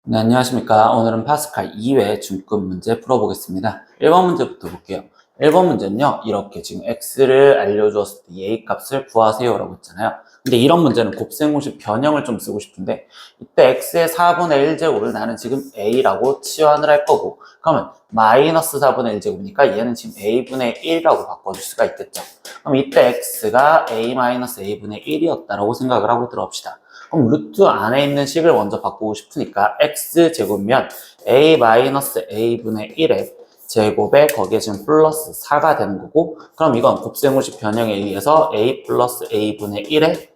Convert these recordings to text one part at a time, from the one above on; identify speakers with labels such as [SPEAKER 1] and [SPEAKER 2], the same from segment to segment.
[SPEAKER 1] 네, 안녕하십니까. 오늘은 파스칼 2회 중급 문제 풀어보겠습니다. 1번 문제부터 볼게요. 1번 문제는요, 이렇게 지금 x를 알려주었을 때 a 값을 구하세요 라고 했잖아요. 근데 이런 문제는 곱셈공식 변형을 좀 쓰고 싶은데, 이때 x의 4분의 1제곱을 나는 지금 a라고 치환을 할 거고, 그러면 마이너스 4분의 1제곱이니까 얘는 지금 a분의 1이라고 바꿔줄 수가 있겠죠. 그럼 이때 x가 a-a분의 1이었다라고 생각을 하고 들어봅시다. 그럼 루트 안에 있는 식을 먼저 바꾸고 싶으니까 x제곱면 a-a분의 1의 제곱에 거기에 지금 플러스 4가 되는 거고, 그럼 이건 곱셈공식 변형에 의해서 a 플러스 a분의 1의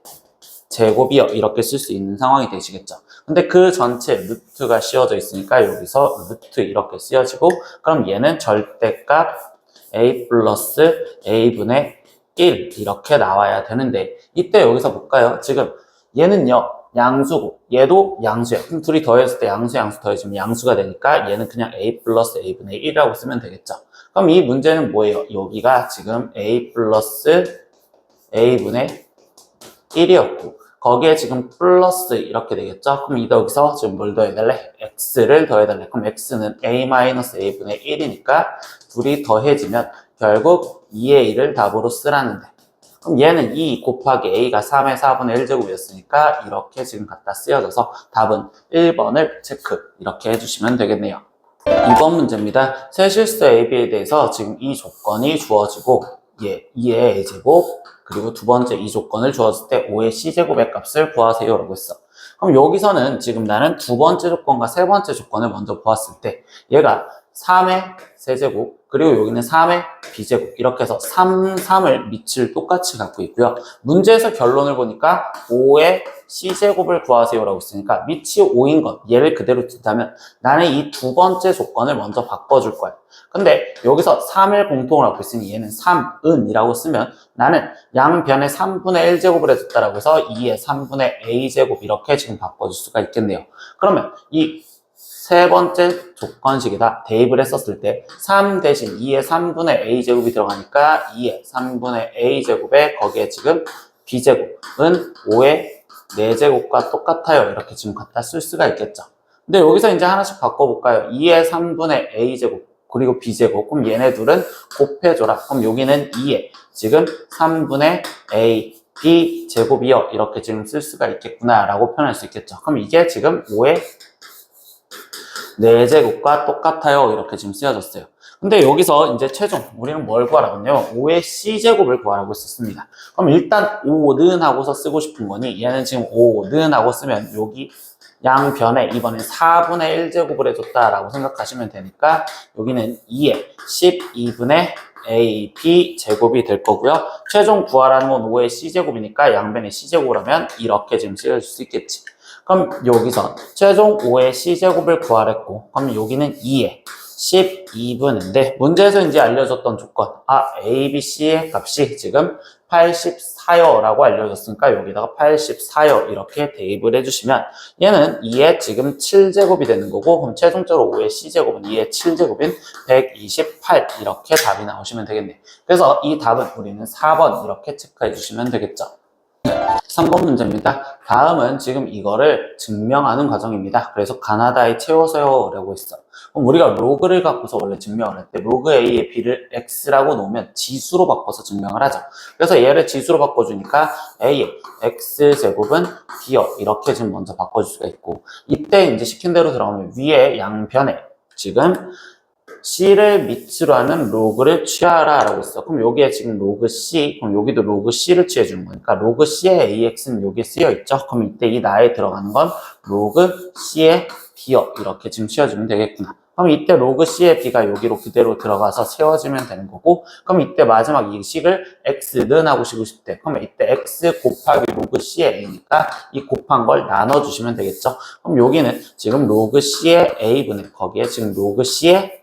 [SPEAKER 1] 제곱이요 이렇게 쓸 수 있는 상황이 되시겠죠. 근데 그 전체 루트가 씌워져 있으니까 여기서 루트 이렇게 씌워지고, 그럼 얘는 절대값 a 플러스 a분의 1 이렇게 나와야 되는데, 이때 여기서 볼까요? 지금 얘는요 양수고 얘도 양수야. 그럼 둘이 더했을 때 양수 더해지면 양수가 되니까 얘는 그냥 a 플러스 a분의 1이라고 쓰면 되겠죠. 그럼 이 문제는 뭐예요? 여기가 지금 a 플러스 a분의 1이었고 거기에 지금 플러스 이렇게 되겠죠. 그럼 여기서 지금 뭘 더해달래? x를 더해달래. 그럼 x는 a-a분의 1이니까 둘이 더해지면 결국 2의 1을 답으로 쓰라는데, 그럼 얘는 2 곱하기 a가 3의 4분의 1제곱이었으니까 이렇게 지금 갖다 쓰여져서 답은 1번을 체크 이렇게 해주시면 되겠네요. 2번 문제입니다. 세실수 AB에 대해서 지금 이 조건이 주어지고 2의 a제곱 그리고 두 번째 이 조건을 주었을 때 5의 c제곱의 값을 구하세요 라고 했어. 그럼 여기서는 지금 나는 두 번째 조건과 세 번째 조건을 먼저 보았을 때 얘가 3의 세제곱 그리고 여기는 3의 b제곱 이렇게 해서 3을 밑을 똑같이 갖고 있고요. 문제에서 결론을 보니까 5의 c제곱을 구하세요 라고 했으니까 밑이 5인 것 얘를 그대로 둔다면 나는 이 두 번째 조건을 먼저 바꿔줄 거야. 근데 여기서 3을 공통으로 갖고 있으니 얘는 3은이라고 쓰면 나는 양변에 3분의 1제곱을 해줬다라고 해서 2의 3분의 a제곱 이렇게 지금 바꿔줄 수가 있겠네요. 그러면 이 세 번째 조건식에다 대입을 했었을 때 3 대신 2의 3분의 a제곱이 들어가니까 2의 3분의 a제곱에 거기에 지금 b제곱은 5의 4제곱과 똑같아요. 이렇게 지금 갖다 쓸 수가 있겠죠. 근데 여기서 이제 하나씩 바꿔볼까요? 2의 3분의 a제곱 그리고 b제곱. 그럼 얘네 둘은 곱해줘라. 그럼 여기는 2의 지금 3분의 a b제곱이요. 이렇게 지금 쓸 수가 있겠구나 라고 표현할 수 있겠죠. 그럼 이게 지금 5의 4제곱과 똑같아요. 이렇게 지금 쓰여졌어요. 근데 여기서 이제 최종 우리는 뭘 구하라고 했냐면 5의 c제곱을 구하라고 했었습니다. 그럼 일단 5는 하고서 쓰고 싶은 거니 얘는 지금 5는 하고 쓰면 여기 양변에 이번엔 4분의 1제곱을 해줬다라고 생각하시면 되니까 여기는 2의 12분의 a, b 제곱이 될 거고요. 최종 구하라는 건 5의 c제곱이니까 양변에 c제곱을 하면 이렇게 지금 쓰여질 수 있겠지. 그럼 여기서 최종 5의 c제곱을 구하랬고, 그럼 여기는 2의 12분인데 문제에서 이제 알려줬던 조건 a, b, c의 값이 지금 84요 라고 알려줬으니까 여기다가 84요 이렇게 대입을 해주시면 얘는 2의 지금 7제곱이 되는 거고, 그럼 최종적으로 5의 c제곱은 2의 7제곱인 128 이렇게 답이 나오시면 되겠네. 그래서 이 답은 우리는 4번 이렇게 체크해 주시면 되겠죠. 3번 문제입니다. 다음은 지금 이거를 증명하는 과정입니다. 그래서 가나다에 채워서요 라고 했어. 그럼 우리가 로그를 갖고서 원래 증명을 할 때 로그 a의 b를 x라고 놓으면 지수로 바꿔서 증명을 하죠. 그래서 얘를 지수로 바꿔주니까 a의 x제곱은 b요 이렇게 지금 먼저 바꿔줄 수가 있고, 이때 이제 시킨 대로 들어가면 위에 양변에 지금 c를 밑으로 하는 로그를 취하라 라고 했어. 그럼 여기에 지금 로그 c, 그럼 여기도 로그 c를 취해주는 거니까 로그 c의 ax는 여기에 쓰여 있죠. 그럼 이때 이 나에 들어가는 건 로그 c의 b요 이렇게 지금 씌워주면 되겠구나. 그럼 이때 로그 c의 b가 여기로 그대로 들어가서 세워지면 되는 거고, 그럼 이때 마지막 이 식을 x는 하고 싶을 때 그러면 이때 x 곱하기 로그 c의 a니까 이 곱한 걸 나눠주시면 되겠죠. 그럼 여기는 지금 로그 c의 a분의 거기에 지금 로그 c의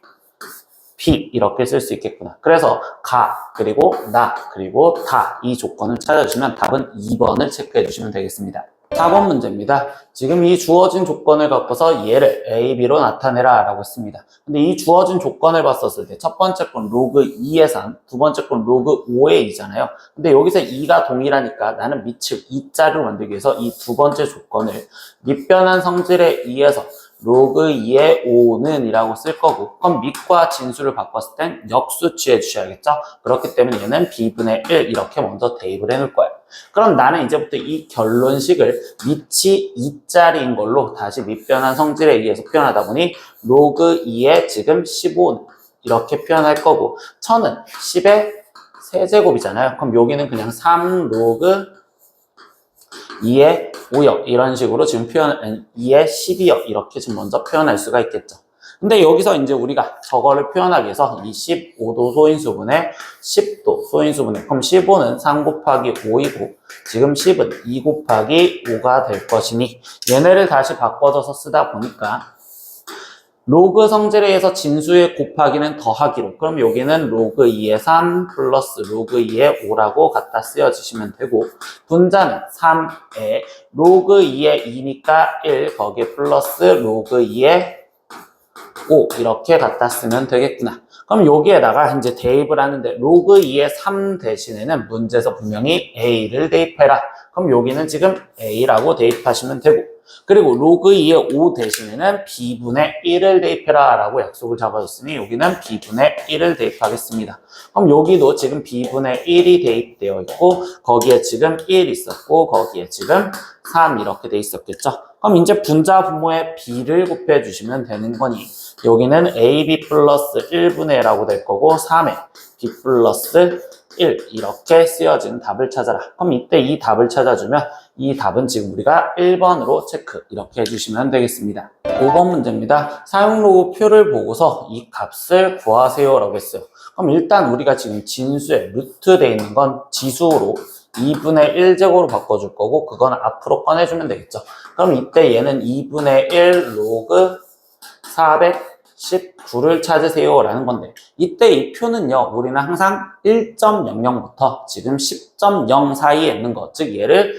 [SPEAKER 1] b 이렇게 쓸 수 있겠구나. 그래서 가 그리고 나 그리고 다 이 조건을 찾아주시면 답은 2번을 체크해 주시면 되겠습니다. 4번 문제입니다. 지금 이 주어진 조건을 갖고서 얘를 a, b로 나타내라 라고 했습니다. 근데 이 주어진 조건을 봤었을 때 첫 번째 건 로그 2의 3, 두 번째 건 로그 5의 2잖아요. 근데 여기서 2가 동일하니까 나는 밑을 2자로 만들기 위해서 이 두 번째 조건을 밑변한 성질에 의해서 로그 2의 5는 이라고 쓸 거고, 그럼 밑과 진수를 바꿨을 땐 역수 취해 주셔야겠죠? 그렇기 때문에 얘는 b분의 1 이렇게 먼저 대입을 해놓을 거예요. 그럼 나는 이제부터 이 결론식을 밑이 2짜리인 걸로 다시 밑변환 성질에 의해서 표현하다 보니 로그 2의 지금 15는 이렇게 표현할 거고, 1000은 10의 세제곱이잖아요. 그럼 여기는 그냥 3 로그 2의 5역 이런 식으로 지금 2의 12역 이렇게 지금 먼저 표현할 수가 있겠죠. 근데 여기서 이제 우리가 저거를 표현하기 위해서 이 15도 소인수분의 10도 소인수분의, 그럼 15는 3 곱하기 5이고 지금 10은 2 곱하기 5가 될 것이니 얘네를 다시 바꿔줘서 쓰다 보니까 로그 성질에 의해서 진수의 곱하기는 더하기로, 그럼 여기는 로그 2의 3 플러스 로그 2의 5라고 갖다 쓰여주시면 되고, 분자는 3에 로그 2의 2니까 1 거기에 플러스 로그 2의 5 이렇게 갖다 쓰면 되겠구나. 그럼 여기에다가 이제 대입을 하는데 로그 2의 3 대신에는 문제에서 분명히 a를 대입해라. 그럼 여기는 지금 a라고 대입하시면 되고, 그리고 로그 2의 5 대신에는 b분의 1을 대입해라 라고 약속을 잡아줬으니 여기는 b분의 1을 대입하겠습니다. 그럼 여기도 지금 b분의 1이 대입되어 있고 거기에 지금 1 있었고 거기에 지금 3 이렇게 돼 있었겠죠. 그럼 이제 분자 분모에 b를 곱해주시면 되는 거니 여기는 ab 플러스 1분의 1라고 될 거고 3에 b 플러스 1 이렇게 쓰여진 답을 찾아라. 그럼 이때 이 답을 찾아주면 이 답은 지금 우리가 1번으로 체크 이렇게 해주시면 되겠습니다. 5번 문제입니다. 사용로그 표를 보고서 이 값을 구하세요 라고 했어요. 그럼 일단 우리가 지금 진수에 루트 되어 있는 건 지수로 2분의 1제곱으로 바꿔줄 거고 그건 앞으로 꺼내주면 되겠죠. 그럼 이때 얘는 2분의 1 로그 419를 찾으세요 라는 건데 이때 이 표는요 우리는 항상 1.00부터 지금 10.0 사이에 있는 거, 즉 얘를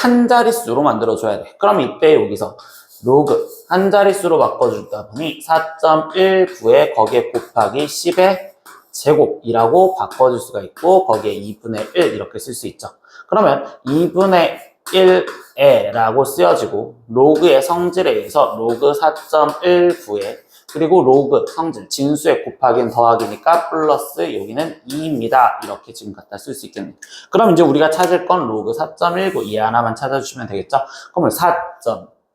[SPEAKER 1] 한 자릿수로 만들어줘야 돼. 그럼 이때 여기서 로그 한 자릿수로 바꿔주다 보니 4.19에 거기에 곱하기 10의 제곱이라고 바꿔줄 수가 있고 거기에 2분의 1 이렇게 쓸 수 있죠. 그러면 2분의 1에 라고 쓰여지고 로그의 성질에 의해서 로그 4.19에 그리고 로그 성질 진수의 곱하기는 더하기니까 플러스 여기는 2입니다. 이렇게 지금 갖다 쓸 수 있겠네요. 그럼 이제 우리가 찾을 건 로그 4.19 이 하나만 찾아주시면 되겠죠. 그러면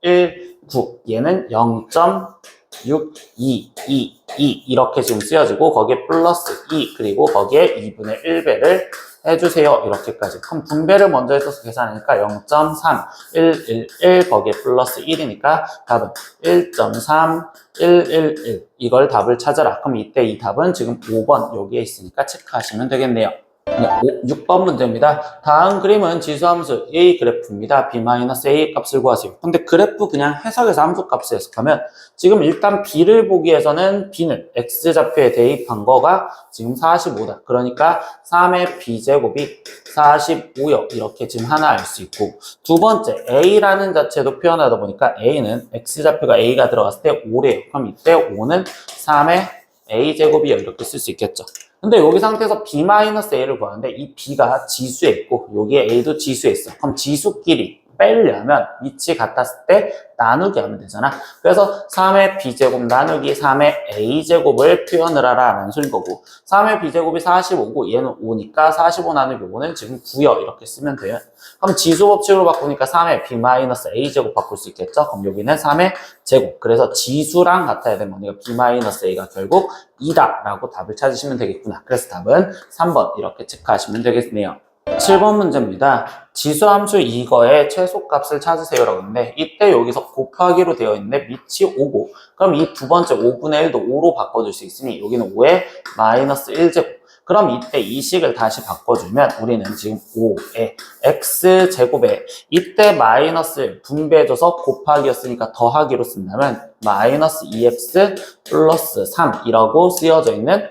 [SPEAKER 1] 4.19 얘는 0.6222 이렇게 지금 쓰여지고 거기에 플러스 2 그리고 거기에 2분의 1배를 해주세요. 이렇게까지. 그럼 분배를 먼저 해줘서 계산하니까 0.3, 111 거기에 플러스 1이니까 답은 1.3, 111 이걸 답을 찾아라. 그럼 이때 이 답은 지금 5번 여기에 있으니까 체크하시면 되겠네요. 네, 6번 문제입니다. 다음 그림은 지수함수 A 그래프입니다. B-A 값을 구하세요. 근데 그래프 그냥 해석해서 함수 값을 해석하면 지금 일단 B를 보기 위해서는 B는 X좌표에 대입한 거가 지금 45다. 그러니까 3의 B제곱이 45요. 이렇게 지금 하나 알 수 있고 두 번째 A라는 자체도 표현하다 보니까 A는 X좌표가 A가 들어갔을 때 5래요. 그럼 이때 5는 3의 A제곱이요. 이렇게 쓸 수 있겠죠. 근데 여기 상태에서 B-A를 구하는데 이 B가 지수에 있고 여기에 A도 지수에 있어. 그럼 지수끼리 빼려면 위치 같았을 때 나누기 하면 되잖아. 그래서 3의 B제곱 나누기 3의 A제곱을 표현을 하라 라는 소린 거고 3의 B제곱이 45고 얘는 5니까 45 나누기 5는 지금 9요. 이렇게 쓰면 돼요. 그럼 지수 법칙으로 바꾸니까 3의 B-A제곱 바꿀 수 있겠죠. 그럼 여기는 3의 제곱. 그래서 지수랑 같아야 되는 거니까 B-A가 결국 2다 라고 답을 찾으시면 되겠구나. 그래서 답은 3번 이렇게 체크하시면 되겠네요. 7번 문제입니다. 지수함수 이거의 최소값을 찾으세요 라고 했는데 이때 여기서 곱하기로 되어 있는데 밑이 5고 그럼 이 두 번째 5분의 1도 5로 바꿔줄 수 있으니 여기는 5의 마이너스 1제곱. 그럼 이때 이 식을 다시 바꿔주면 우리는 지금 5의 x제곱에 이때 마이너스 분배해줘서 곱하기였으니까 더하기로 쓴다면 마이너스 2x 플러스 3이라고 쓰여져 있는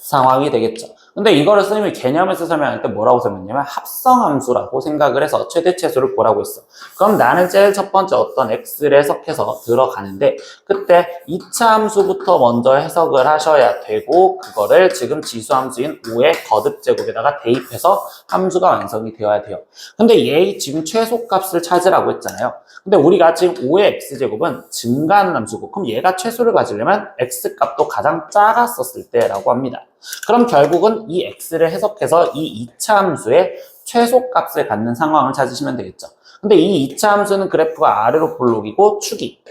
[SPEAKER 1] 상황이 되겠죠. 근데 이거를 선생님이 개념에서 설명할 때 뭐라고 설명했냐면 합성함수라고 생각을 해서 최대치수를 보라고 했어. 그럼 나는 제일 첫 번째 어떤 x를 해석해서 들어가는데 그때 2차 함수부터 먼저 해석을 하셔야 되고 그거를 지금 지수함수인 5의 거듭제곱에다가 대입해서 함수가 완성이 되어야 돼요. 근데 얘 지금 최소값을 찾으라고 했잖아요. 근데 우리가 지금 5의 x제곱은 증가하는 함수고 그럼 얘가 최소를 가지려면 x값도 가장 작았었을 때라고 합니다. 그럼 결국은 이 x를 해석해서 이 2차 함수의 최소값을 갖는 상황을 찾으시면 되겠죠. 근데 이 2차 함수는 그래프가 아래로 볼록이고 축이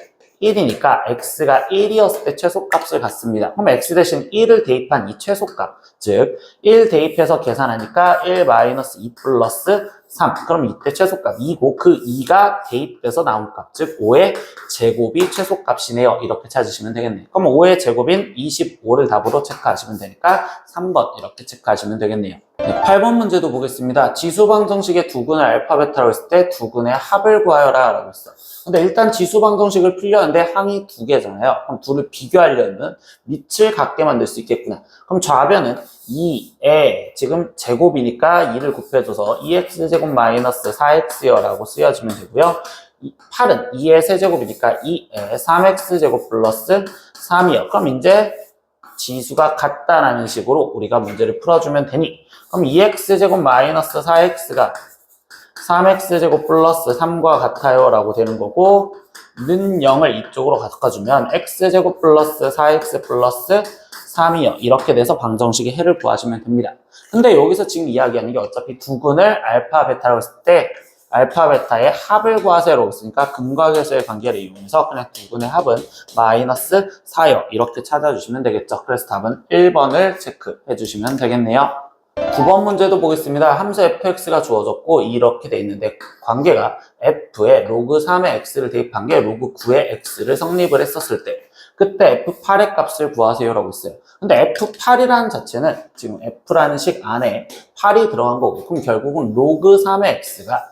[SPEAKER 1] 1이니까 x가 1이었을 때 최소값을 갖습니다. 그럼 x 대신 1을 대입한 이 최소값, 즉 1 대입해서 계산하니까 1 마이너스 2 플러스 3. 그럼 이때 최소값 2고 그 2가 대입돼서 나온 값, 즉 5의 제곱이 최소값이네요. 이렇게 찾으시면 되겠네요. 그럼 5의 제곱인 25를 답으로 체크하시면 되니까 3번 이렇게 체크하시면 되겠네요. 네, 8번 문제도 보겠습니다. 지수방정식의 두근을 알파, 베타로 했을 때 두근의 합을 구하여라 라고 했어. 근데 일단 지수방정식을 풀려는데 항이 두 개잖아요. 그럼 둘을 비교하려면 밑을 같게 만들 수 있겠구나. 그럼 좌변은 2에 지금 제곱이니까 2를 곱해줘서 2x제곱 마이너스 4x요 라고 쓰여지면 되고요. 8은 2의 세제곱이니까 2에 3x제곱 플러스 3이요. 그럼 이제 지수가 같다라는 식으로 우리가 문제를 풀어주면 되니 그럼 2x제곱 마이너스 4x가 3x제곱 플러스 3과 같아요 라고 되는 거고 는 0을 이쪽으로 바꿔주면 x제곱 플러스 4x 플러스 3이요. 이렇게 돼서 방정식의 해를 구하시면 됩니다. 근데 여기서 지금 이야기하는 게 어차피 두근을 알파, 베타라고 했을 때 알파, 베타의 합을 구하세요라고 했으니까 근과 계수의 관계를 이용해서 그냥 두근의 합은 마이너스 4요. 이렇게 찾아주시면 되겠죠. 그래서 답은 1번을 체크해 주시면 되겠네요. 9번 문제도 보겠습니다. 함수 fx가 주어졌고 이렇게 돼 있는데 관계가 f에 로그 3의 x를 대입한 게 로그 9의 x를 성립을 했었을 때 그때 f8의 값을 구하세요라고 했어요. 근데 f8이라는 자체는 지금 f라는 식 안에 8이 들어간 거고 그럼 결국은 로그 3의 x가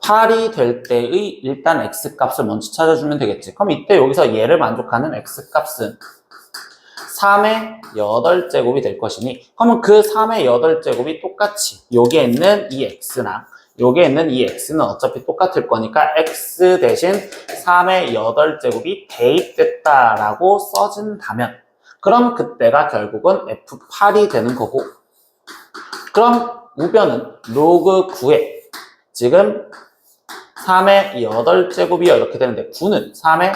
[SPEAKER 1] 8이 될 때의 일단 x값을 먼저 찾아주면 되겠지. 그럼 이때 여기서 얘를 만족하는 x값은 3의 8제곱이 될 것이니 그러면 그 3의 8제곱이 똑같이 여기에 있는 이 x랑 여기에 있는 이 x는 어차피 똑같을 거니까 x 대신 3의 8제곱이 대입됐다라고 써진다면 그럼 그때가 결국은 f8이 되는 거고 그럼 우변은 로그 9에 지금 3의 8제곱이요 이렇게 되는데 9는 3의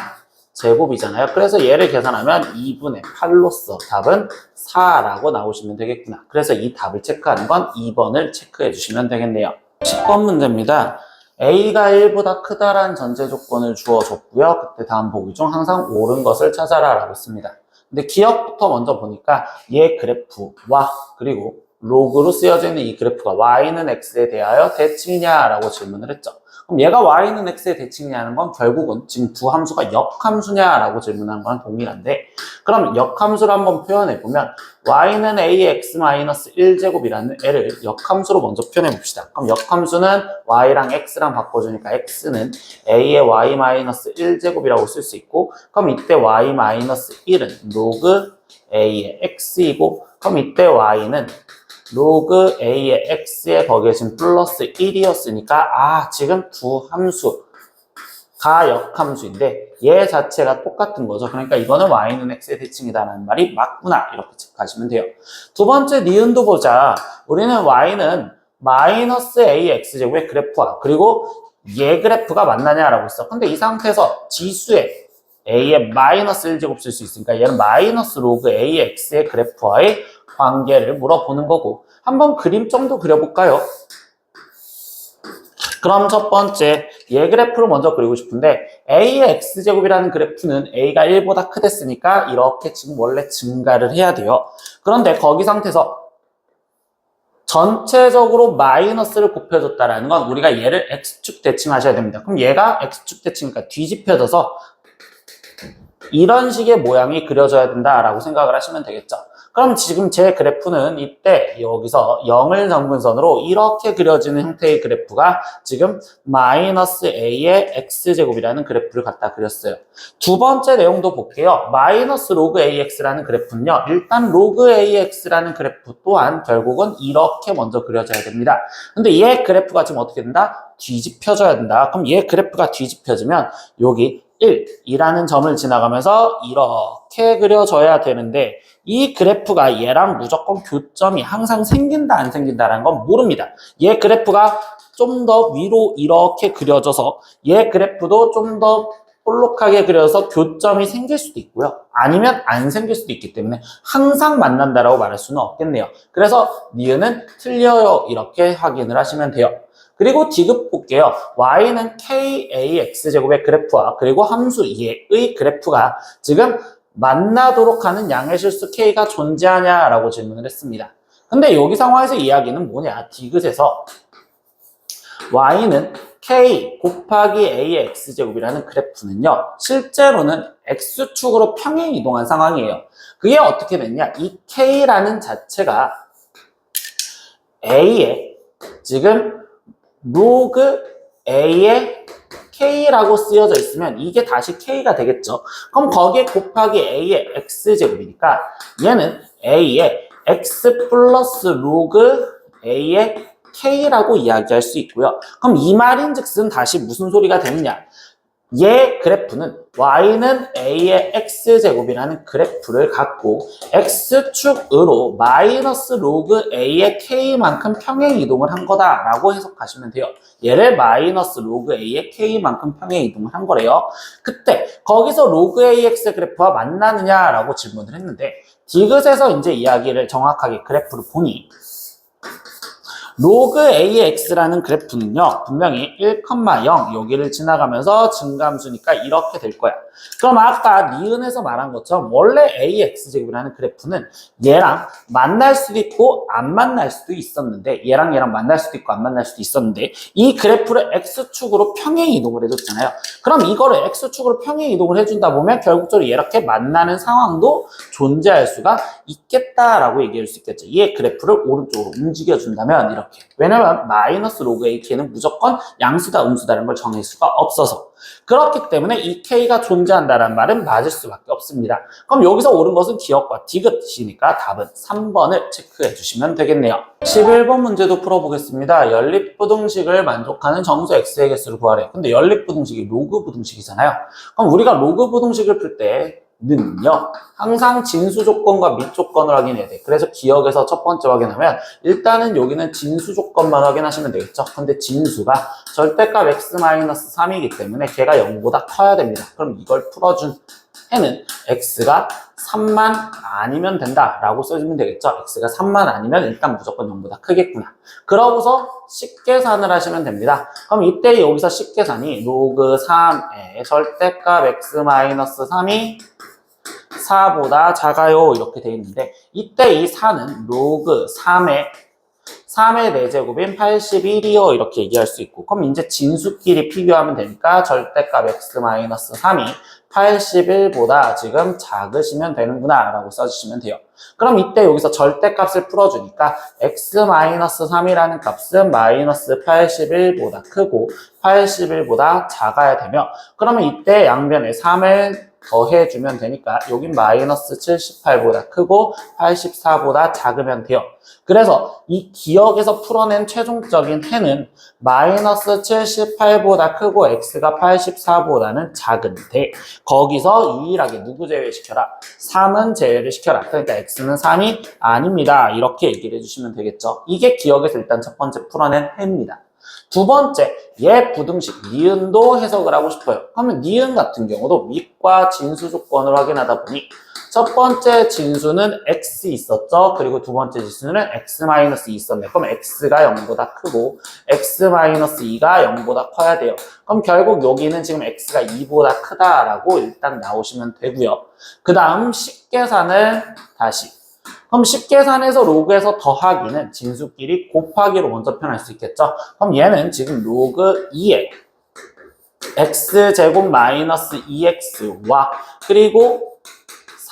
[SPEAKER 1] 제곱이잖아요. 그래서 얘를 계산하면 2분의 8로서 답은 4라고 나오시면 되겠구나. 그래서 이 답을 체크하는 건 2번을 체크해 주시면 되겠네요. 10번 문제입니다. A가 1보다 크다라는 전제 조건을 주어줬고요. 그때 다음 보기 중 항상 옳은 것을 찾아라 라고 했습니다. 근데 기억부터 먼저 보니까 얘 그래프와 그리고 로그로 쓰여져 있는 이 그래프가 y는 x에 대하여 대칭이냐라고 질문을 했죠. 그럼 얘가 y는 x의 대칭이냐는 건 결국은 지금 두 함수가 역함수냐라고 질문하는 거랑 동일한데 그럼 역함수를 한번 표현해보면 y는 a의 x-1제곱이라는 애를 역함수로 먼저 표현해봅시다. 그럼 역함수는 y랑 x랑 바꿔주니까 x는 a의 y-1제곱이라고 쓸 수 있고 그럼 이때 y-1은 로그 a의 x이고 그럼 이때 y는 로그 a의 x에 거기에 지금 플러스 1이었으니까 지금 두 함수가 역함수인데 얘 자체가 똑같은 거죠. 그러니까 이거는 y는 x의 대칭이다라는 말이 맞구나 이렇게 체크하시면 돼요. 두 번째 니은도 보자. 우리는 y는 마이너스 a의 x제곱의 그래프와 그리고 얘 그래프가 만나냐라고 했어. 근데 이 상태에서 지수의 a의 마이너스 1제곱 쓸 수 있으니까 얘는 마이너스 로그 a의 x의 그래프와의 관계를 물어보는 거고 한번 그림 정도 그려볼까요? 그럼 첫 번째 얘 그래프를 먼저 그리고 싶은데 a의 x제곱이라는 그래프는 a가 1보다 크댔으니까 이렇게 지금 원래 증가를 해야 돼요. 그런데 거기 상태에서 전체적으로 마이너스를 곱해줬다라는 건 우리가 얘를 x축 대칭하셔야 됩니다. 그럼 얘가 x축 대칭이니까 뒤집혀져서 이런 식의 모양이 그려져야 된다라고 생각을 하시면 되겠죠. 그럼 지금 제 그래프는 이때 여기서 0을 점근선으로 이렇게 그려지는 형태의 그래프가 지금 마이너스 a의 x제곱이라는 그래프를 갖다 그렸어요. 두 번째 내용도 볼게요. 마이너스 로그 ax라는 그래프는요. 일단 로그 ax라는 그래프 또한 결국은 이렇게 먼저 그려져야 됩니다. 근데 얘 그래프가 지금 어떻게 된다? 뒤집혀져야 된다. 그럼 얘 그래프가 뒤집혀지면 여기 1이라는 점을 지나가면서 이렇게 그려져야 되는데 이 그래프가 얘랑 무조건 교점이 항상 생긴다 안 생긴다라는 건 모릅니다. 얘 그래프가 좀 더 위로 이렇게 그려져서 얘 그래프도 좀 더 볼록하게 그려서 교점이 생길 수도 있고요. 아니면 안 생길 수도 있기 때문에 항상 만난다라고 말할 수는 없겠네요. 그래서 니은은 틀려요. 이렇게 확인을 하시면 돼요. 그리고 디귿 볼게요. y는 kax제곱의 그래프와 그리고 함수 얘의 그래프가 지금 만나도록 하는 양의 실수 k가 존재하냐라고 질문을 했습니다. 근데 여기 상황에서 이야기는 뭐냐? 디귿에서 y는 k 곱하기 a의 x제곱이라는 그래프는요. 실제로는 x축으로 평행 이동한 상황이에요. 그게 어떻게 됐냐? 이 k라는 자체가 a의 지금 로그 a의 k라고 쓰여져 있으면 이게 다시 k가 되겠죠. 그럼 거기에 곱하기 a의 x제곱이니까 얘는 a의 x 플러스 로그 a의 k라고 이야기할 수 있고요. 그럼 이 말인즉슨 다시 무슨 소리가 되느냐? 얘 그래프는 y는 a의 x제곱이라는 그래프를 갖고 x축으로 마이너스 로그 a의 k만큼 평행 이동을 한 거다라고 해석하시면 돼요. 얘를 마이너스 로그 a의 k만큼 평행 이동을 한 거래요. 그때 거기서 로그 ax 그래프와 만나느냐라고 질문을 했는데 디귿에서 이제 이야기를 정확하게 그래프를 보니 로그 AX라는 그래프는요, 분명히 1,0 여기를 지나가면서 증감수니까 이렇게 될 거야. 그럼 아까 니은에서 말한 것처럼 원래 AX제곱이라는 그래프는 얘랑 만날 수도 있고 안 만날 수도 있었는데 얘랑 만날 수도 있고 안 만날 수도 있었는데 이 그래프를 X축으로 평행 이동을 해줬잖아요. 그럼 이거를 X축으로 평행 이동을 해준다 보면 결국적으로 이렇게 만나는 상황도 존재할 수가 있겠다라고 얘기할 수 있겠죠. 이 그래프를 오른쪽으로 움직여준다면 이렇게. 왜냐면 마이너스 로그 AK는 무조건 양수다 음수다라는 걸 정할 수가 없어서 그렇기 때문에 이 K가 존재한다는 말은 맞을 수밖에 없습니다. 그럼 여기서 옳은 것은 기억과 디귿이니까 답은 3번을 체크해 주시면 되겠네요. 11번 문제도 풀어보겠습니다. 연립부등식을 만족하는 정수 X의 개수를 구하래. 근데 연립부등식이 로그 부등식이잖아요. 그럼 우리가 로그 부등식을 풀 때는요, 항상 진수 조건과 및 조건을 확인해야 돼. 그래서 기억에서 첫 번째 확인하면 일단은 여기는 진수 조건만 확인하시면 되겠죠. 근데 진수가 절대값 x-3이기 때문에 걔가 0보다 커야 됩니다. 그럼 이걸 풀어준 해는 x가 3만 아니면 된다라고 써주면 되겠죠. x가 3만 아니면 일단 무조건 0보다 크겠구나. 그러고서 식계산을 하시면 됩니다. 그럼 이때 여기서 식계산이 로그 3의 절대값 x-3이 4보다 작아요 이렇게 돼 있는데 이때 이 4는 로그 3의 4제곱인 81이요 이렇게 얘기할 수 있고 그럼 이제 진수끼리 비교하면 되니까 절대값 x-3이 81보다 지금 작으시면 되는구나 라고 써주시면 돼요. 그럼 이때 여기서 절대값을 풀어주니까 x-3이라는 값은 마이너스 81보다 크고 81보다 작아야 되며 그러면 이때 양변에 3을 더해주면 되니까 여긴 마이너스 78보다 크고 84보다 작으면 돼요. 그래서 이 기억에서 풀어낸 최종적인 해는 마이너스 78보다 크고 x가 84보다는 작은데 거기서 유일하게 누구 제외시켜라? 3은 제외를 시켜라. 그러니까 x는 3이 아닙니다. 이렇게 얘기를 해주시면 되겠죠. 이게 기억에서 일단 첫 번째 풀어낸 해입니다. 두 번째, 얘 부등식, 니은도 해석을 하고 싶어요. 그러면 니은 같은 경우도 밑과 진수 조건을 확인하다 보니 첫 번째 진수는 x 있었죠. 그리고 두 번째 진수는 x-2 있었네. 그럼 x가 0보다 크고 x-2가 0보다 커야 돼요. 그럼 결국 여기는 지금 x가 2보다 크다라고 일단 나오시면 되고요. 그 다음 식계산을 다시 그럼 식계산에서 로그에서 더하기는 진수끼리 곱하기로 먼저 표현할 수 있겠죠. 그럼 얘는 지금 로그 2의 x제곱 마이너스 2x와 그리고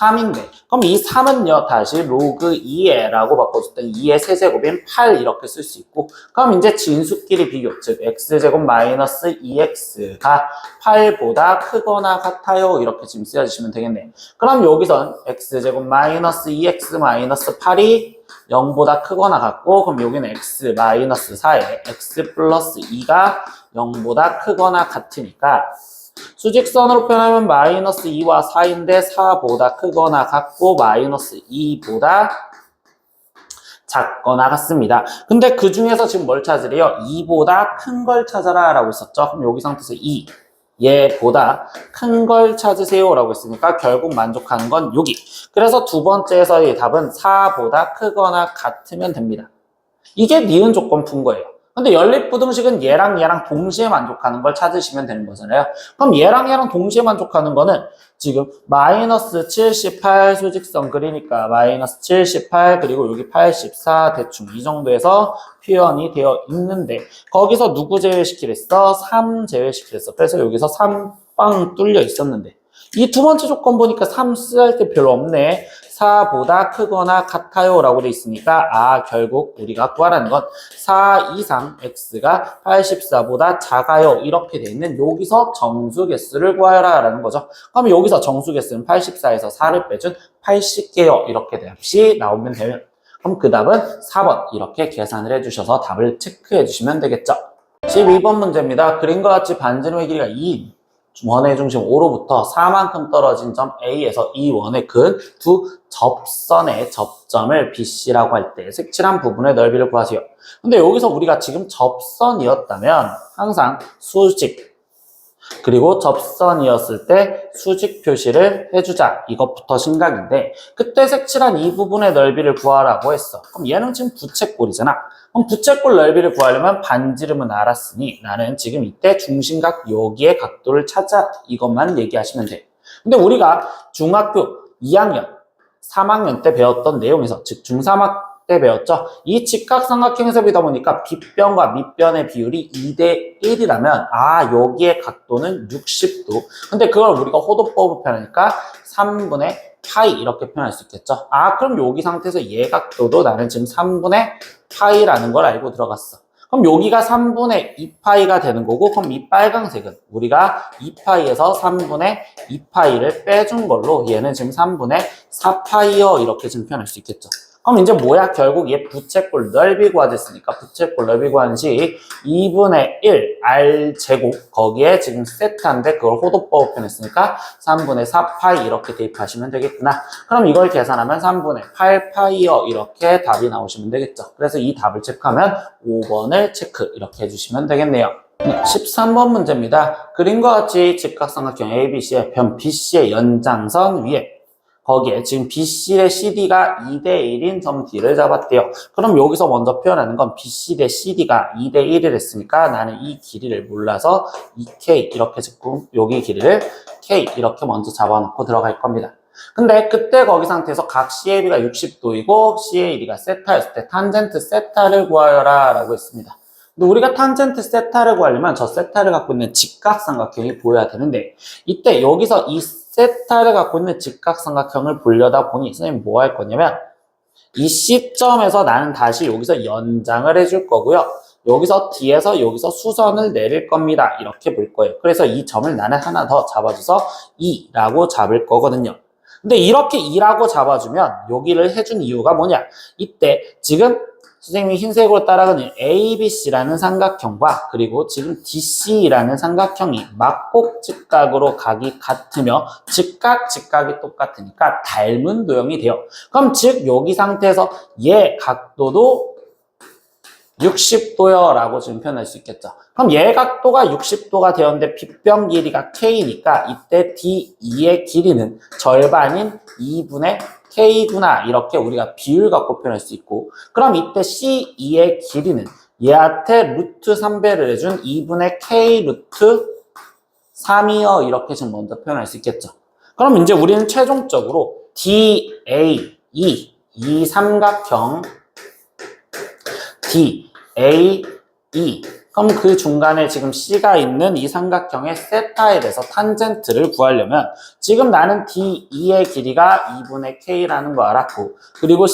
[SPEAKER 1] 3인데 그럼 이 3은요 다시 로그 2의 라고 바꿔줄 때 2의 세제곱인 8 이렇게 쓸 수 있고 그럼 이제 진수끼리 비교 즉 x제곱 마이너스 2x가 8보다 크거나 같아요 이렇게 지금 쓰여주시면 되겠네요. 그럼 여기선 x제곱 마이너스 2x 마이너스 8이 0보다 크거나 같고 그럼 여기는 x 마이너스 4에 x 플러스 2가 0보다 크거나 같으니까 수직선으로 표현하면 마이너스 2와 4인데 4보다 크거나 같고 마이너스 2보다 작거나 같습니다. 근데 그 중에서 지금 뭘 찾으래요? 2보다 큰 걸 찾아라 라고 했었죠. 그럼 여기 상태에서 2 얘보다 큰 걸 찾으세요 라고 했으니까 결국 만족하는 건 여기. 그래서 두 번째에서의 답은 4보다 크거나 같으면 됩니다. 이게 니은 조건 푼 거예요. 근데 연립부등식은 얘랑 얘랑 동시에 만족하는 걸 찾으시면 되는 거잖아요. 그럼 얘랑 얘랑 동시에 만족하는 거는 지금 마이너스 78 수직선 그리니까 마이너스 78 그리고 여기 84 대충 이 정도에서 표현이 되어 있는데 거기서 누구 제외시키랬어? 3 제외시키랬어. 그래서 여기서 3 빵 뚫려 있었는데 이 두 번째 조건 보니까 3 쓸 때 별로 없네. 4보다 크거나 같아요 라고 돼 있으니까 결국 우리가 구하라는 건 4 이상 x가 84보다 작아요 이렇게 돼 있는 여기서 정수개수를 구하라 라는 거죠. 그럼 여기서 정수개수는 84에서 4를 빼준 80개요 이렇게 답이 나오면 되면 그럼 그 답은 4번 이렇게 계산을 해주셔서 답을 체크해 주시면 되겠죠. 12번 문제입니다. 그림과 같이 반지름의 길이가 2인 원의 중심 O로부터 4만큼 떨어진 점 A에서 이 원의 근 두 접선의 접점을 BC라고 할 때 색칠한 부분의 넓이를 구하세요. 근데 여기서 우리가 지금 접선이었다면 항상 수직 그리고 접선이었을 때 수직 표시를 해주자 이것부터 심각인데 그때 색칠한 이 부분의 넓이를 구하라고 했어. 그럼 얘는 지금 부채꼴이잖아. 그럼 부채꼴 넓이를 구하려면 반지름은 알았으니 나는 지금 이때 중심각 여기의 각도를 찾아 이것만 얘기하시면 돼. 근데 우리가 중학교 2학년, 3학년 때 배웠던 내용에서 즉 중3학 때 배웠죠. 이 직각삼각형에서 배우다 보니까 빗변과 밑변의 비율이 2대 1이라면 여기의 각도는 60도. 근데 그걸 우리가 호도법으로 표현하니까 3분의 파이 이렇게 표현할 수 있겠죠. 그럼 여기 상태에서 얘 각도도 나는 지금 3분의 파이라는 걸 알고 들어갔어. 그럼 여기가 3분의 2파이가 되는 거고 그럼 이 빨강색은 우리가 2파이에서 3분의 2파이를 빼준 걸로 얘는 지금 3분의 4파이요 이렇게 지금 표현할 수 있겠죠. 그럼 이제 뭐야? 결국 얘 부채꼴 넓이 구하됐으니까 부채꼴 넓이 구하는 식 2분의 1 R제곱 거기에 지금 세타인데 그걸 호도법으로 표현했으니까 3분의 4파이 이렇게 대입하시면 되겠구나. 그럼 이걸 계산하면 3분의 8파이요 이렇게 답이 나오시면 되겠죠. 그래서 이 답을 체크하면 5번을 체크 이렇게 해주시면 되겠네요. 13번 문제입니다. 그림과 같이 직각삼각형 ABC의 변 BC의 연장선 위에 거기에 지금 BC의 CD가 2대 1인 점 D를 잡았대요. 그럼 여기서 먼저 표현하는 건 BC 대 CD가 2대 1을 했으니까 나는 이 길이를 몰라서 2K 이렇게 잡고 여기 길이를 K 이렇게 먼저 잡아놓고 들어갈 겁니다. 근데 그때 거기 상태에서 각 CAB가 60도이고 CAD가 세타였을 때 탄젠트 세타를 구하여라 라고 했습니다. 근데 우리가 탄젠트 세타를 구하려면 저 세타를 갖고 있는 직각삼각형이 보여야 되는데 이때 여기서 이 세타를 갖고 있는 직각삼각형을 보려다 보니 선생님 뭐 할 거냐면 이 C점에서 나는 다시 여기서 연장을 해줄 거고요. 여기서 D에서 여기서 수선을 내릴 겁니다. 이렇게 볼 거예요. 그래서 이 점을 나는 하나 더 잡아줘서 2라고 잡을 거거든요. 근데 이렇게 2라고 잡아주면 여기를 해준 이유가 뭐냐? 이때 지금 선생님이 흰색으로 따라가는 ABC라는 삼각형과 그리고 지금 DC라는 삼각형이 막곡직각으로 각이 같으며 직각이 똑같으니까 닮은 도형이 돼요. 그럼 즉 여기 상태에서 얘 각도도 60도요 라고 지금 표현할 수 있겠죠. 그럼 얘 각도가 60도가 되었는데 빗변 길이가 K니까 이때 D2의 길이는 절반인 2분의 K구나 이렇게 우리가 비율 갖고 표현할 수 있고 그럼 이때 C2의 길이는 얘한테 루트 3배를 해준 2분의 K 루트 3이요 이렇게 지금 먼저 표현할 수 있겠죠. 그럼 이제 우리는 최종적으로 DAE 이 삼각형 DAE 그럼 그 중간에 지금 C가 있는 이 삼각형의 세타에 대해서 탄젠트를 구하려면 지금 나는 D2의 길이가 2분의 K라는 거 알았고 그리고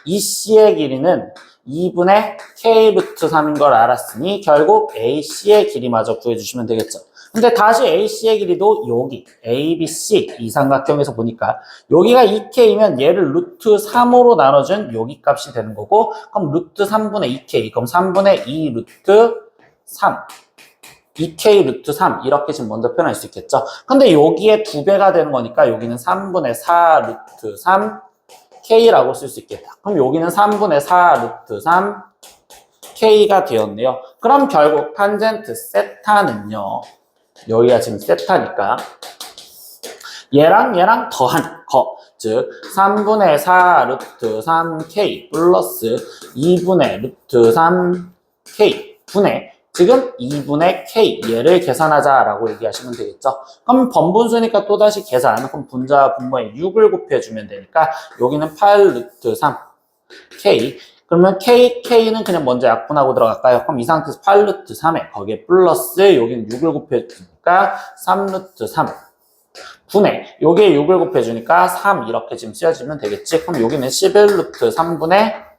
[SPEAKER 1] 이 C의 길이는 2분의 K 루트 3인 걸 알았으니 결국 AC의 길이마저 구해주시면 되겠죠. 근데 다시 AC의 길이도 여기 ABC 이 삼각형에서 보니까 여기가 2K면 얘를 루트 3으로 나눠준 여기 값이 되는 거고 그럼 루트 3분의 2K 그럼 3분의 2 루트 3 2K 루트 3 이렇게 지금 먼저 표현할 수 있겠죠. 근데 여기에 2배가 되는 거니까 여기는 3분의 4 루트 3 K라고 쓸 수 있겠다. 그럼 여기는 3분의 4 루트 3 K가 되었네요. 그럼 결국 탄젠트 세타는요. 여기가 지금 세타니까 얘랑 더한 거. 즉 3분의 4 루트 3K 플러스 2분의 루트 3K 분의 지금 2분의 K 얘를 계산하자라고 얘기하시면 되겠죠. 그럼 번분수니까 또다시 계산. 그럼 분자와 분모에 6을 곱해주면 되니까 여기는 8 루트 3 K 그러면 K는 그냥 먼저 약분하고 들어갈까요? 그럼 이 상태에서 8 루트 3에 거기에 플러스 여기는 6을 곱해주니까 3 루트 3 분의 여기에 6을 곱해주니까 3 이렇게 지금 쓰여지면 되겠지. 그럼 여기는 11 루트 3분의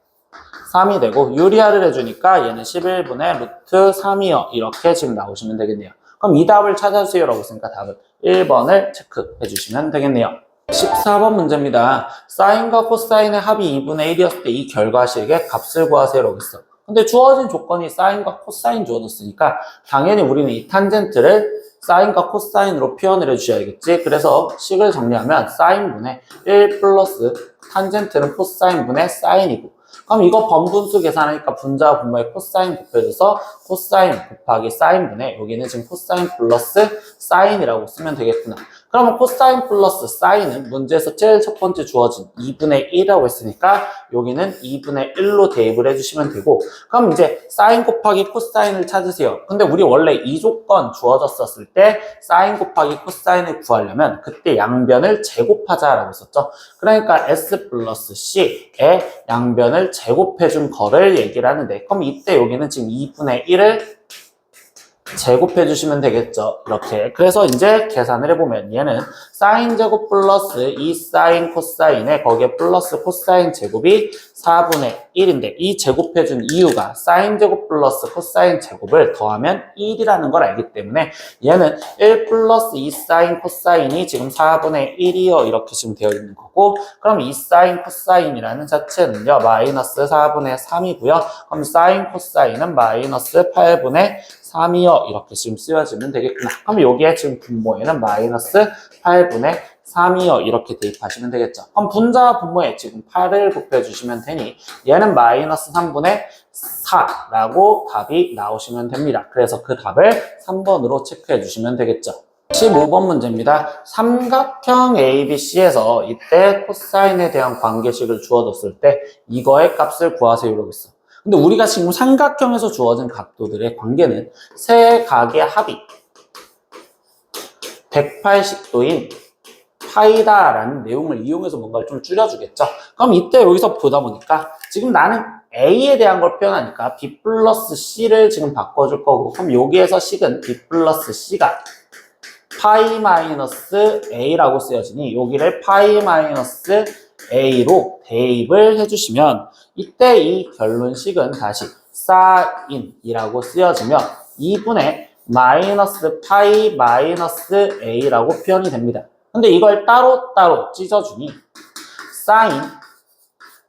[SPEAKER 1] 3이 되고 유리화를 해주니까 얘는 11분의 루트 3이요. 이렇게 지금 나오시면 되겠네요. 그럼 이 답을 찾아주세요 라고 했으니까 답은 1번을 체크해 주시면 되겠네요. 14번 문제입니다. 사인과 코사인의 합이 2분의 1이었을 때 이 결과식의 값을 구하세요 라고 했어. 근데 주어진 조건이 사인과 코사인 주어졌으니까 당연히 우리는 이 탄젠트를 사인과 코사인으로 표현을 해주셔야겠지. 그래서 식을 정리하면 사인분의 1 플러스 탄젠트는 코사인분의 사인이고 그럼 이거 번분수 계산하니까 분자와 분모에 코사인 곱해줘서 코사인 곱하기 사인분의 여기는 지금 코사인 플러스 사인이라고 쓰면 되겠구나. 그러면 코사인 플러스 사인은 문제에서 제일 첫 번째 주어진 2분의 1이라고 했으니까 여기는 2분의 1로 대입을 해주시면 되고 그럼 이제 사인 곱하기 코사인을 찾으세요. 근데 우리 원래 이 조건 주어졌었을 때 사인 곱하기 코사인을 구하려면 그때 양변을 제곱하자라고 했었죠. 그러니까 S 플러스 C의 양변을 제곱해준 거를 얘기를 하는데 그럼 이때 여기는 지금 2분의 1을 제곱해 주시면 되겠죠. 이렇게. 그래서 이제 계산을 해보면 얘는 사인 제곱 플러스 2 사인 코사인에 거기에 플러스 코사인 제곱이 4분의 1인데 이 제곱해준 이유가 사인 제곱 플러스 코사인 제곱을 더하면 1이라는 걸 알기 때문에 얘는 1 플러스 2 사인 코사인이 지금 4분의 1이요. 이렇게 지금 되어 있는 거고 그럼 2 사인 코사인이라는 자체는요. 마이너스 4분의 3이고요. 그럼 사인 코사인은 마이너스 8분의 3이요. 이렇게 지금 쓰여지면 되겠구나. 그럼 여기에 지금 분모에는 마이너스 8분의 3이요. 이렇게 대입하시면 되겠죠. 그럼 분자와 분모에 지금 8을 곱해주시면 되니 얘는 마이너스 3분의 4라고 답이 나오시면 됩니다. 그래서 그 답을 3번으로 체크해 주시면 되겠죠. 15번 문제입니다. 삼각형 ABC에서 이때 코사인에 대한 관계식을 주어졌을 때 이거의 값을 구하세요. 이러고 있어. 근데 우리가 지금 삼각형에서 주어진 각도들의 관계는 세 각의 합이 180도인 파이다라는 내용을 이용해서 뭔가를 좀 줄여주겠죠. 그럼 이때 여기서 보다 보니까 지금 나는 A에 대한 걸 표현하니까 B 플러스 C를 지금 바꿔줄 거고 그럼 여기에서 식은 B 플러스 C가 파이 마이너스 A라고 쓰여지니 여기를 파이 마이너스 A로 대입을 해주시면 이때 이 결론식은 다시 사인이라고 쓰여지며 2분의 마이너스 파이 마이너스 A라고 표현이 됩니다. 근데 이걸 따로따로 찢어주니 사인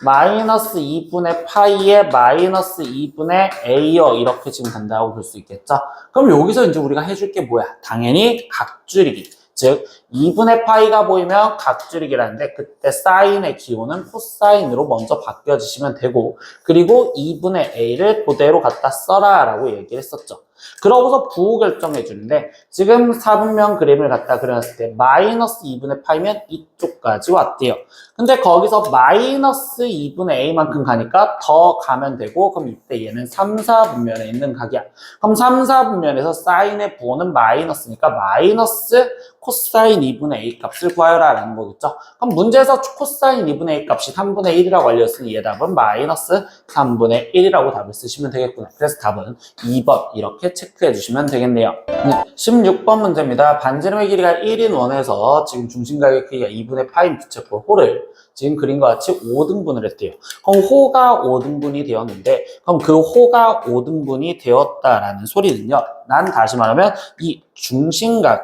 [SPEAKER 1] 마이너스 2분의 파이에 마이너스 2분의 A요. 이렇게 지금 간다고 볼 수 있겠죠? 그럼 여기서 이제 우리가 해줄 게 뭐야? 당연히 각줄이기. 즉 2분의 파이가 보이면 각줄이기라는데 그때 사인의 기호는 코사인으로 먼저 바뀌어주시면 되고 그리고 2분의 A를 그대로 갖다 써라 라고 얘기를 했었죠. 그러고서 부호 결정해 주는데 지금 4분면 그림을 갖다 그려놨을 때 마이너스 2분의 파이면 이쪽까지 왔대요. 근데 거기서 마이너스 2분의 A만큼 가니까 더 가면 되고 그럼 이때 얘는 3, 4분면에 있는 각이야. 그럼 3, 4분면에서 사인의 부호는 마이너스니까 마이너스 코사인 2분의 a 값을 구하여라 라는 거겠죠. 그럼 문제에서 코사인 2분의 a 값이 3분의 1이라고 알려졌으니 얘 답은 마이너스 3분의 1이라고 답을 쓰시면 되겠구나. 그래서 답은 2번 이렇게 체크해 주시면 되겠네요. 네, 16번 문제입니다. 반지름의 길이가 1인 원에서 지금 중심각의 크기가 2분의 파인 부채꼴 호를 지금 그림과 같이 5등분을 했대요. 그럼 호가 5등분이 되었는데 그럼 그 호가 5등분이 되었다라는 소리는요. 난 다시 말하면 이 중심각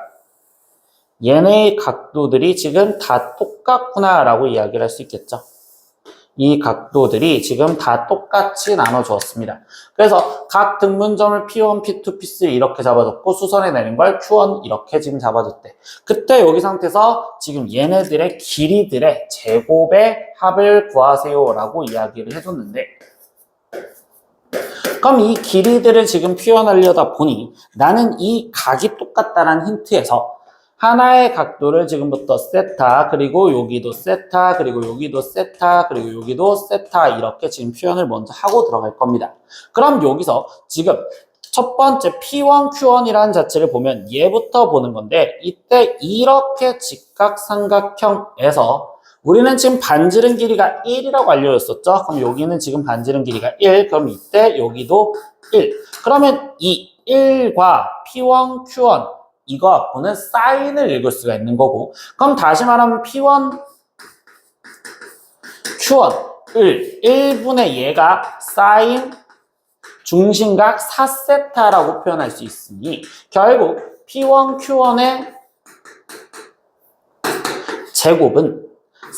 [SPEAKER 1] 얘네의 각도들이 지금 다 똑같구나 라고 이야기를 할 수 있겠죠. 이 각도들이 지금 다 똑같이 나눠주었습니다. 그래서 각 등분점을 P1, P2, P3 이렇게 잡아줬고 수선에 내린 걸 Q1 이렇게 지금 잡아줬대. 그때 여기 상태에서 지금 얘네들의 길이들의 제곱의 합을 구하세요 라고 이야기를 해줬는데 그럼 이 길이들을 지금 표현하려다 보니 나는 이 각이 똑같다는 힌트에서 하나의 각도를 지금부터 세타, 그리고 여기도 세타, 그리고 여기도 세타, 그리고 여기도 세타 이렇게 지금 표현을 먼저 하고 들어갈 겁니다. 그럼 여기서 지금 첫 번째 P1, Q1이라는 자체를 보면 얘부터 보는 건데 이때 이렇게 직각삼각형에서 우리는 지금 반지름 길이가 1이라고 알려졌었죠? 그럼 여기는 지금 반지름 길이가 1, 그럼 이때 여기도 1. 그러면 이 1과 P1, Q1 이거 갖고는 사인을 읽을 수가 있는 거고 그럼 다시 말하면 P1, Q1을 1분의 얘가 사인 중심각 4세타라고 표현할 수 있으니 결국 P1, Q1의 제곱은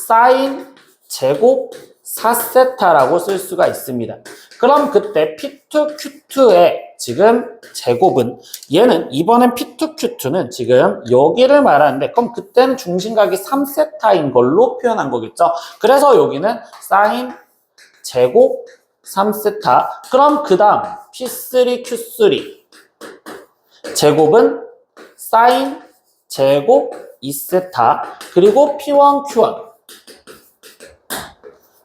[SPEAKER 1] 사인 제곱 4세타라고 쓸 수가 있습니다. 그럼 그때 P2, Q2의 지금 제곱은 얘는 이번엔 P2, Q2는 지금 여기를 말하는데 그럼 그때는 중심각이 3세타인 걸로 표현한 거겠죠. 그래서 여기는 사인 제곱 3세타 그럼 그 다음 P3, Q3 제곱은 사인 제곱 2세타 그리고 P1, Q1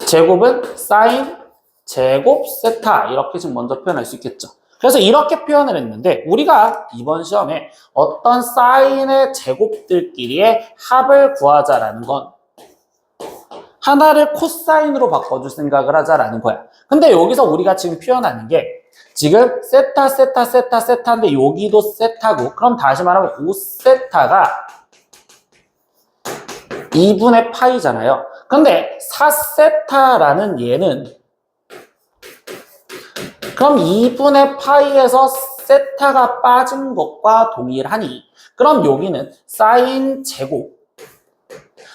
[SPEAKER 1] 제곱은 사인 제곱 세타 이렇게 지금 먼저 표현할 수 있겠죠. 그래서 이렇게 표현을 했는데 우리가 이번 시험에 어떤 사인의 제곱들끼리의 합을 구하자라는 건 하나를 코사인으로 바꿔줄 생각을 하자라는 거야. 근데 여기서 우리가 지금 표현하는 게 지금 세타, 세타, 세타, 세타인데 여기도 세타고 그럼 다시 말하면 5세타가 2분의 파이잖아요. 근데 4세타라는 얘는 그럼 2분의 파이에서 세타가 빠진 것과 동일하니 그럼 여기는 사인 제곱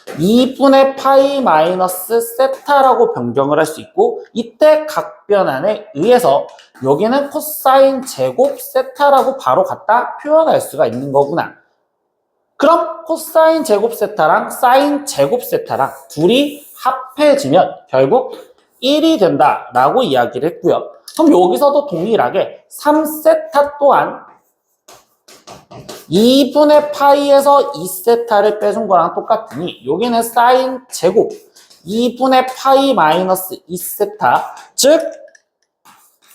[SPEAKER 1] 2분의 파이 마이너스 세타라고 변경을 할 수 있고 이때 각변환에 의해서 여기는 코사인 제곱 세타라고 바로 갖다 표현할 수가 있는 거구나. 그럼 코사인 제곱 세타랑 사인 제곱 세타랑 둘이 합해지면 결국 1이 된다라고 이야기를 했고요. 그럼 여기서도 동일하게 3세타 또한 2분의 파이에서 2세타를 빼준 거랑 똑같으니 여기는 사인 제곱 2분의 파이 마이너스 2세타 즉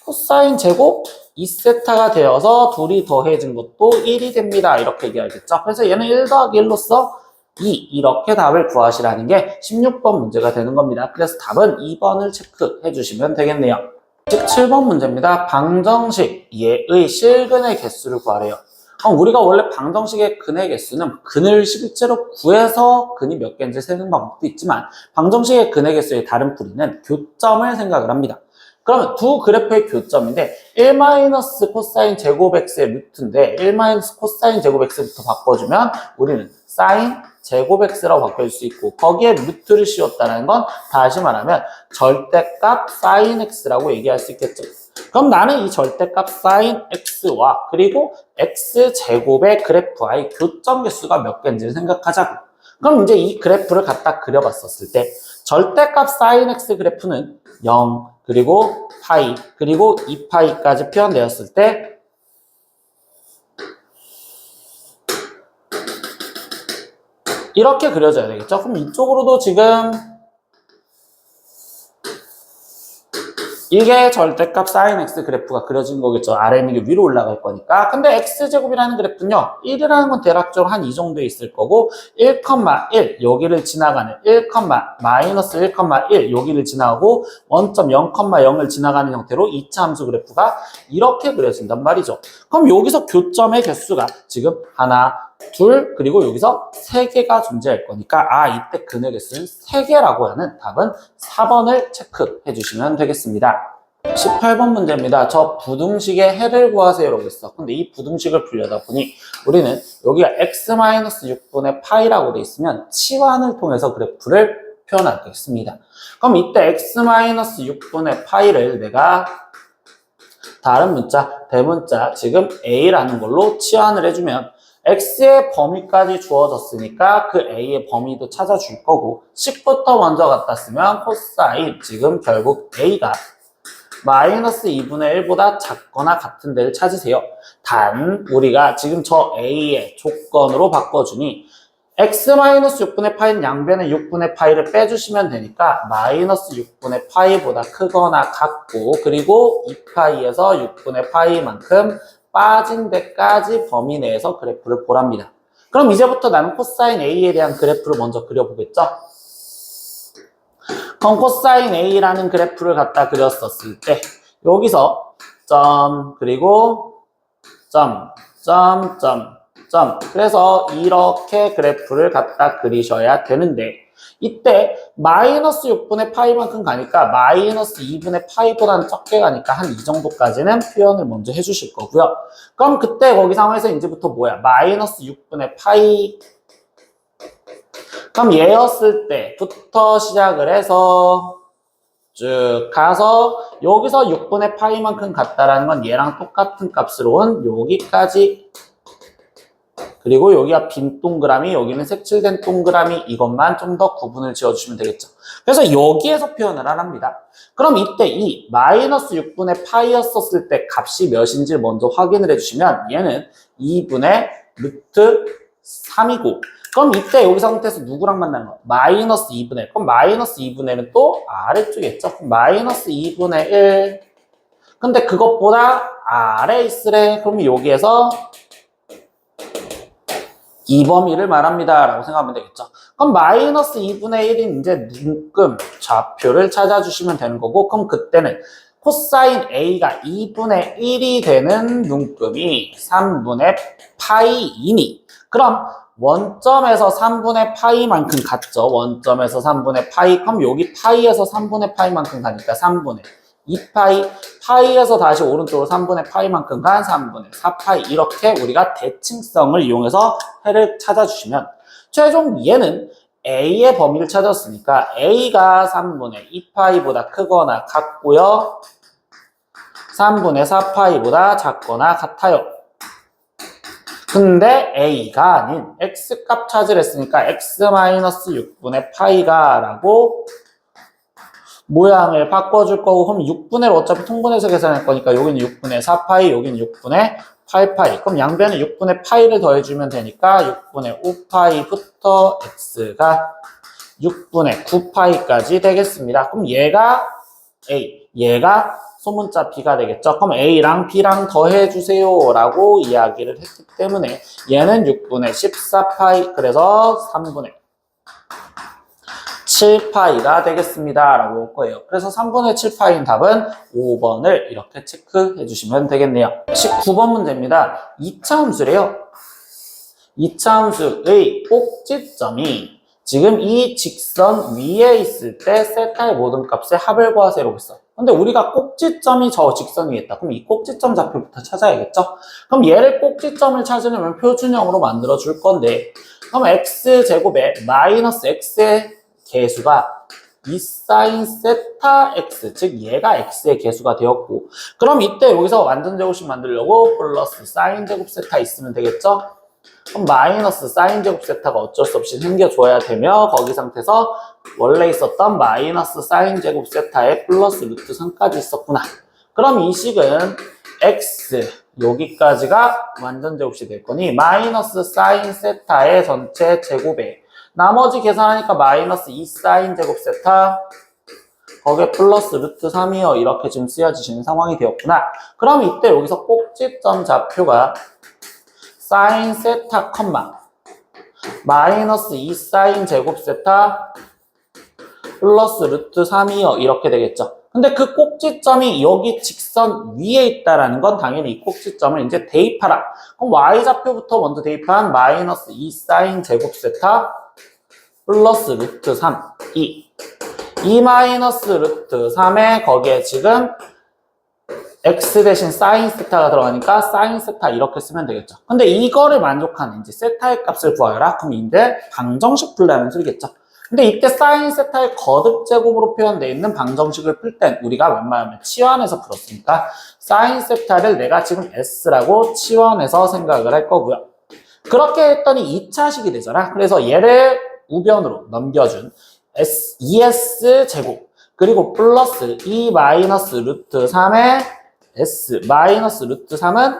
[SPEAKER 1] 코사인 제곱 2세타가 되어서 둘이 더해진 것도 1이 됩니다. 이렇게 얘기하겠죠. 그래서 얘는 1 더하기 1로서 2 이렇게 답을 구하시라는 게 16번 문제가 되는 겁니다. 그래서 답은 2번을 체크해 주시면 되겠네요. 17번 문제입니다. 방정식 얘의 실근의 개수를 구하래요. 우리가 원래 방정식의 근의 개수는 근을 실제로 구해서 근이 몇 개인지 세는 방법도 있지만 방정식의 근의 개수의 다른 풀이는 교점을 생각을 합니다. 그러면 두 그래프의 교점인데 1 코사인 제곱 x의 루트인데 1 코사인 제곱 x부터 바꿔주면 우리는 사인 제곱 x라고 바꿀 수 있고 거기에 루트를 씌웠다는 건 다시 말하면 절대값 사인 x라고 얘기할 수 있겠죠. 그럼 나는 이 절대값 사인 x와 그리고 x제곱의 그래프와의 교점 개수가 몇 개인지를 생각하자고. 그럼 이제 이 그래프를 갖다 그려봤었을 때 절대값 사인 x 그래프는 0 그리고 파이 그리고 2파이까지 표현되었을 때 이렇게 그려져야 되겠죠. 그럼 이쪽으로도 지금 이게 절대값 sin x 그래프가 그려진 거겠죠. 아래는 게 위로 올라갈 거니까. 근데 x제곱이라는 그래프는요. 1이라는 건 대략적으로 한 이 정도에 있을 거고 1, 1 여기를 지나가는 1, 마이너스 1, 1 여기를 지나가고 원점 0, 0을 지나가는 형태로 2차 함수 그래프가 이렇게 그려진단 말이죠. 그럼 여기서 교점의 개수가 지금 하나, 둘, 그리고 여기서 3개가 존재할 거니까 이때 근의 개수는 3개라고 하는 답은 4번을 체크해 주시면 되겠습니다. 18번 문제입니다. 저 부등식의 해를 구하세요라고 했어. 근데 이 부등식을 풀려다 보니 우리는 여기가 x-6분의 파이라고 돼 있으면 치환을 통해서 그래프를 표현하겠습니다. 그럼 이때 x-6분의 파이를 내가 다른 문자, 대문자 지금 a라는 걸로 치환을 해주면 x의 범위까지 주어졌으니까 그 a의 범위도 찾아줄 거고 10부터 먼저 갖다 쓰면 코사인 지금 결국 a가 마이너스 2분의 1보다 작거나 같은 데를 찾으세요. 단 우리가 지금 저 a의 조건으로 바꿔주니 x-6분의 파이는 양변에 6분의 파이를 빼주시면 되니까 마이너스 6분의 파이보다 크거나 같고 그리고 2파이에서 6분의 파이만큼 빠진 데까지 범위 내에서 그래프를 보랍니다. 그럼 이제부터 나는 코사인 A에 대한 그래프를 먼저 그려보겠죠? 그럼 코사인 A라는 그래프를 갖다 그렸었을 때 여기서 점 그리고 점 그래서 이렇게 그래프를 갖다 그리셔야 되는데 이때 마이너스 6분의 파이만큼 가니까 마이너스 2분의 파이보다는 적게 가니까 한 이 정도까지는 표현을 먼저 해주실 거고요. 그럼 그때 거기 상황에서 이제부터 뭐야? 마이너스 6분의 파이 그럼 얘였을 때부터 시작을 해서 쭉 가서 여기서 6분의 파이만큼 같다라는 건 얘랑 똑같은 값으로 온 여기까지 그리고 여기가 빈 동그라미, 여기는 색칠된 동그라미 이것만 좀 더 구분을 지어주시면 되겠죠. 그래서 여기에서 표현을 하랍니다. 그럼 이때 이 마이너스 6분의 파이였었을 때 값이 몇인지 먼저 확인을 해주시면 얘는 2분의 루트 3이고 그럼 이때 여기 상태에서 누구랑 만나는 거야? 마이너스 2분의 1. 그럼 마이너스 2분의 1은 또 아래쪽에 있죠. 마이너스 2분의 1. 근데 그것보다 아래 있으래. 그럼 여기에서 이 범위를 말합니다. 라고 생각하면 되겠죠. 그럼 마이너스 2분의 1인 이제 눈금 좌표를 찾아주시면 되는 거고 그럼 그때는 코사인 A가 2분의 1이 되는 눈금이 3분의 파이이니 그럼 원점에서 3분의 파이만큼 갔죠. 원점에서 3분의 파이 그럼 여기 파이에서 3분의 파이만큼 가니까 3분의 2파이, 파이에서 다시 오른쪽으로 3분의 파이만큼 간 3분의 4파이 이렇게 우리가 대칭성을 이용해서 해를 찾아주시면 최종 얘는 A의 범위를 찾았으니까 A가 3분의 2파이보다 크거나 같고요. 3분의 4파이보다 작거나 같아요. 근데 A가 아닌 X값 찾으랬으니까 X-6분의 파이가 라고 모양을 바꿔줄 거고 그럼 6분의 1 어차피 통분해서 계산할 거니까 여기는 6분의 4파이 여기는 6분의 8파이 그럼 양변에 6분의 파이를 더해주면 되니까 6분의 5파이부터 x가 6분의 9파이까지 되겠습니다. 그럼 얘가 a 얘가 소문자 b가 되겠죠. 그럼 a랑 b랑 더해주세요 라고 이야기를 했기 때문에 얘는 6분의 14파이 그래서 3분의 7파이가 되겠습니다. 라고 올 거예요. 그래서 3분의 7파이인 답은 5번을 이렇게 체크해 주시면 되겠네요. 19번 문제입니다. 2차 함수래요. 2차 함수의 꼭지점이 지금 이 직선 위에 있을 때 세타의 모든 값의 합을 구하세요라고 했어. 근데 우리가 꼭지점이 저 직선 위에 있다. 그럼 이 꼭지점 좌표부터 찾아야겠죠? 그럼 얘를 꼭지점을 찾으려면 표준형으로 만들어 줄 건데 그럼 x제곱에 마이너스 x의 개수가 2sin 세타 x 즉 얘가 x의 개수가 되었고 그럼 이때 여기서 완전 제곱식 만들려고 플러스 sin 제곱 세타 있으면 되겠죠? 그럼 마이너스 sin 제곱 세타가 어쩔 수 없이 생겨줘야 되며 거기 상태에서 원래 있었던 마이너스 sin 제곱 세타에 플러스 루트 3까지 있었구나. 그럼 이 식은 x 여기까지가 완전 제곱식 될 거니 마이너스 sin 세타의 전체 제곱에 나머지 계산하니까 마이너스 2 사인 제곱 세타 거기에 플러스 루트 3이요. 이렇게 지금 쓰여지시는 상황이 되었구나. 그럼 이때 여기서 꼭지점 좌표가 사인 세타 컴마 마이너스 2 사인 제곱 세타 플러스 루트 3이요. 이렇게 되겠죠. 근데 그 꼭지점이 여기 직선 위에 있다라는 건 당연히 이 꼭지점을 이제 대입하라. 그럼 y좌표부터 먼저 대입한 마이너스 2 사인 제곱 세타 플러스 루트 3, 2 마이너스 루트 3에 거기에 지금 x 대신 사인 세타가 들어가니까 사인 세타 이렇게 쓰면 되겠죠. 근데 이거를 만족하는 이제 세타의 값을 구하라. 그럼 이제 방정식 풀라는 소리겠죠. 근데 이때 사인 세타의 거듭 제곱으로 표현되어 있는 방정식을 풀 땐 우리가 웬만하면 치환해서 풀었으니까 사인 세타를 내가 지금 s라고 치환해서 생각을 할 거고요. 그렇게 했더니 2차식이 되잖아. 그래서 얘를 우변으로 넘겨준 2s 제곱 그리고 플러스 2 마이너스 루트 3의 s 마이너스 루트 3은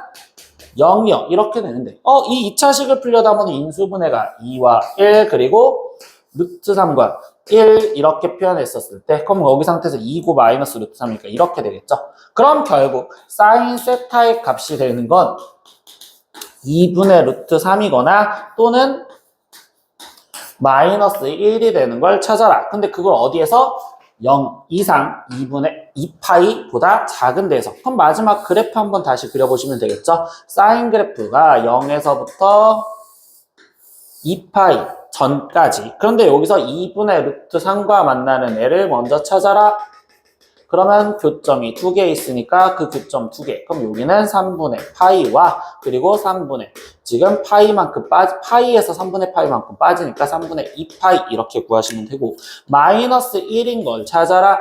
[SPEAKER 1] 0이요. 이렇게 되는데 이 2차식을 풀려다 보니 인수분해가 2와 1 그리고 루트 3과 1 이렇게 표현했었을 때 그럼 여기 상태에서 2고 마이너스 루트 3이니까 이렇게 되겠죠. 그럼 결국 사인 세타의 값이 되는 건 2분의 루트 3이거나 또는 마이너스 1이 되는 걸 찾아라. 근데 그걸 어디에서? 0 이상 2분의 2파이보다 작은 데서. 그럼 마지막 그래프 한번 다시 그려보시면 되겠죠. 사인 그래프가 0에서부터 2파이 전까지. 그런데 여기서 2분의 루트 3과 만나는 애를 먼저 찾아라. 그러면 교점이 2개 있으니까 그 교점 2개. 그럼 여기는 3분의 파이와 그리고 3분의 지금 파이만큼 파이에서 3분의 파이만큼 빠지니까 3분의 2파이 이렇게 구하시면 되고 마이너스 1인 걸 찾아라.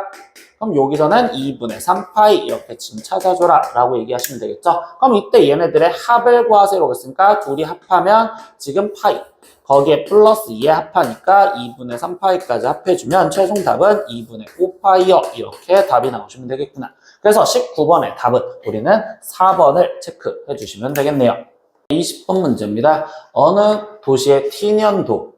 [SPEAKER 1] 그럼 여기서는 2분의 3파이 이렇게 지금 찾아줘라 라고 얘기하시면 되겠죠. 그럼 이때 얘네들의 합을 구하세요 했으니까 둘이 합하면 지금 파이 거기에 플러스 2에 합하니까 2분의 3파이까지 합해주면 최종 답은 2분의 5파이요. 이렇게 답이 나오시면 되겠구나. 그래서 19번의 답은 우리는 4번을 체크해 주시면 되겠네요. 20번 문제입니다. 어느 도시의 T년도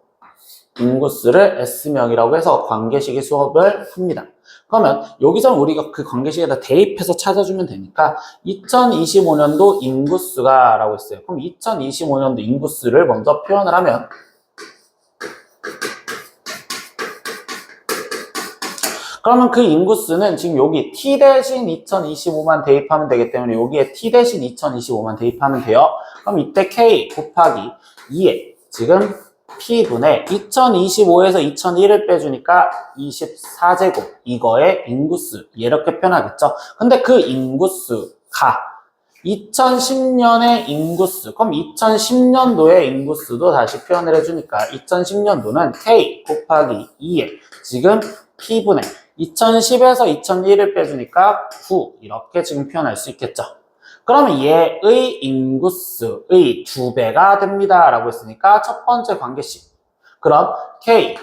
[SPEAKER 1] 인구수를 S명이라고 해서 관계식의 수업을 합니다. 그러면 여기서 우리가 그 관계식에다 대입해서 찾아주면 되니까 2025년도 인구수가 라고 했어요. 그럼 2025년도 인구수를 먼저 표현을 하면 그러면 그 인구수는 지금 여기 t 대신 2025만 대입하면 되기 때문에 여기에 t 대신 2025만 대입하면 돼요. 그럼 이때 k 곱하기 2에 지금 p분의 2025에서 2001을 빼주니까 24제곱 이거의 인구수 이렇게 표현하겠죠. 근데 그 인구수가 2010년의 인구수 그럼 2010년도의 인구수도 다시 표현을 해주니까 2010년도는 k 곱하기 2에 지금 p분의 2010에서 2001을 빼주니까 9 이렇게 지금 표현할 수 있겠죠. 그러면 얘의 인구수의 2배가 됩니다 라고 했으니까 첫 번째 관계식 그럼 k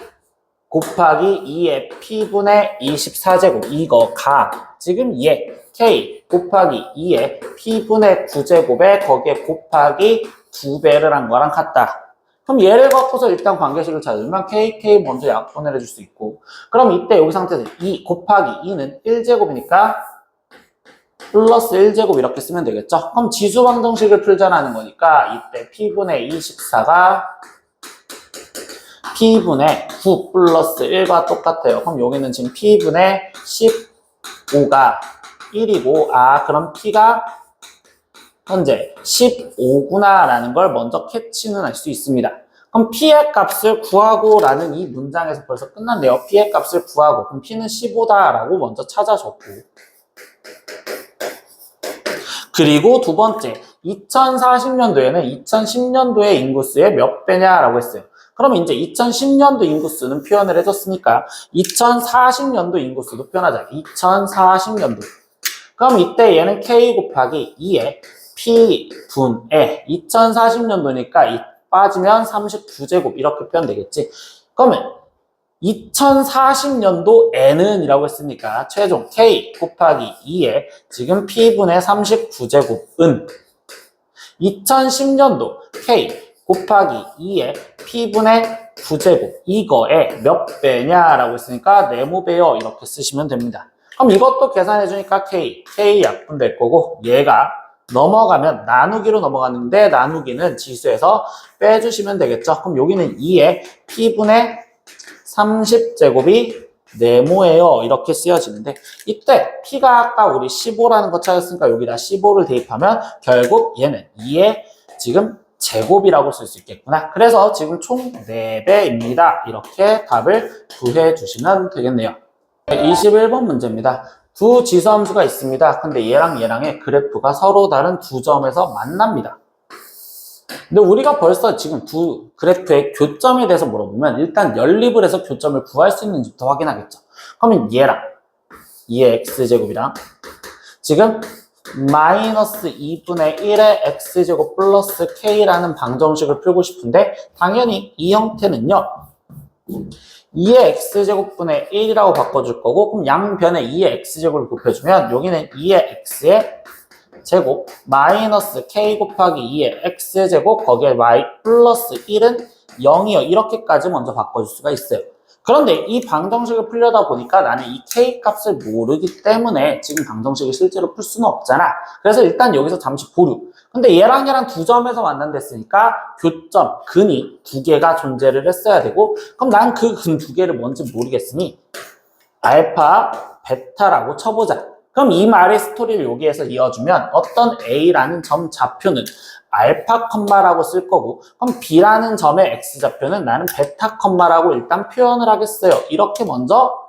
[SPEAKER 1] 곱하기 2의 p분의 24제곱 이거가 지금 얘 k 곱하기 2의 p분의 9제곱에 거기에 곱하기 2배를 한 거랑 같다. 그럼 얘를 갖고서 일단 관계식을 찾으면 k 먼저 약분을 해줄 수 있고 그럼 이때 여기 상태에서 2 곱하기 2는 1제곱이니까 플러스 1제곱 이렇게 쓰면 되겠죠. 그럼 지수방정식을 풀자라는 거니까 이때 p분의 24가 p분의 9 플러스 1과 똑같아요. 그럼 여기는 지금 p분의 15가 1이고 그럼 p가 현재 15구나 라는 걸 먼저 캐치는 할 수 있습니다. 그럼 p의 값을 구하고 라는 이 문장에서 벌써 끝난대요. p의 값을 구하고 그럼 p는 15다 라고 먼저 찾아줬고 그리고 두 번째 2040년도에는 2010년도의 인구수의 몇 배냐라고 했어요. 그러면 이제 2010년도 인구수는 표현을 해줬으니까 2040년도 인구수도 표현하자. 2040년도. 그럼 이때 얘는 k 곱하기 2에 p분의 2040년도니까 빠지면 39제곱 이렇게 표현되겠지. 그러면 2040년도 n은 이라고 했으니까 최종 k 곱하기 2에 지금 p분의 39제곱은 2010년도 k 곱하기 2에 p분의 부제곱 이거에 몇 배냐라고 했으니까 네모배요 이렇게 쓰시면 됩니다. 그럼 이것도 계산해 주니까 K 약분될 거고 얘가 넘어가면 나누기로 넘어갔는데 나누기는 지수에서 빼주시면 되겠죠. 그럼 여기는 2에 P분의 30제곱이 네모예요 이렇게 쓰여지는데 이때 P가 아까 우리 15라는 거 찾았으니까 여기다 15를 대입하면 결국 얘는 2의 지금 제곱이라고 쓸 수 있겠구나. 그래서 지금 총 4배입니다. 이렇게 답을 구해 주시면 되겠네요. 21번 문제입니다. 두 지수함수가 있습니다. 근데 얘랑 얘랑의 그래프가 서로 다른 두 점에서 만납니다. 근데 우리가 벌써 지금 두 그래프의 교점에 대해서 물어보면 일단 연립을 해서 교점을 구할 수 있는지부터 확인하겠죠. 그러면 얘랑 얘의 x제곱이랑 지금 마이너스 2분의 1의 x제곱 플러스 k라는 방정식을 풀고 싶은데 당연히 이 형태는요 2의 x제곱분의 1이라고 바꿔줄 거고 그럼 양변에 2의 x제곱을 곱해주면 여기는 2의 x의 제곱 마이너스 k 곱하기 2의 x제곱 거기에 y 플러스 1은 0이요. 이렇게까지 먼저 바꿔줄 수가 있어요. 그런데 이 방정식을 풀려다 보니까 나는 이 k 값을 모르기 때문에 지금 방정식을 실제로 풀 수는 없잖아. 그래서 일단 여기서 잠시 보류. 근데 얘랑 얘랑 두 점에서 만난댔으니까 교점, 근이 두 개가 존재를 했어야 되고 그럼 난 그 근 두 개를 뭔지 모르겠으니 알파, 베타라고 쳐보자. 그럼 이 말의 스토리를 여기에서 이어주면 어떤 A라는 점 좌표는 알파 컴마라고 쓸 거고 그럼 B라는 점의 X좌표는 나는 베타 컴마라고 일단 표현을 하겠어요. 이렇게 먼저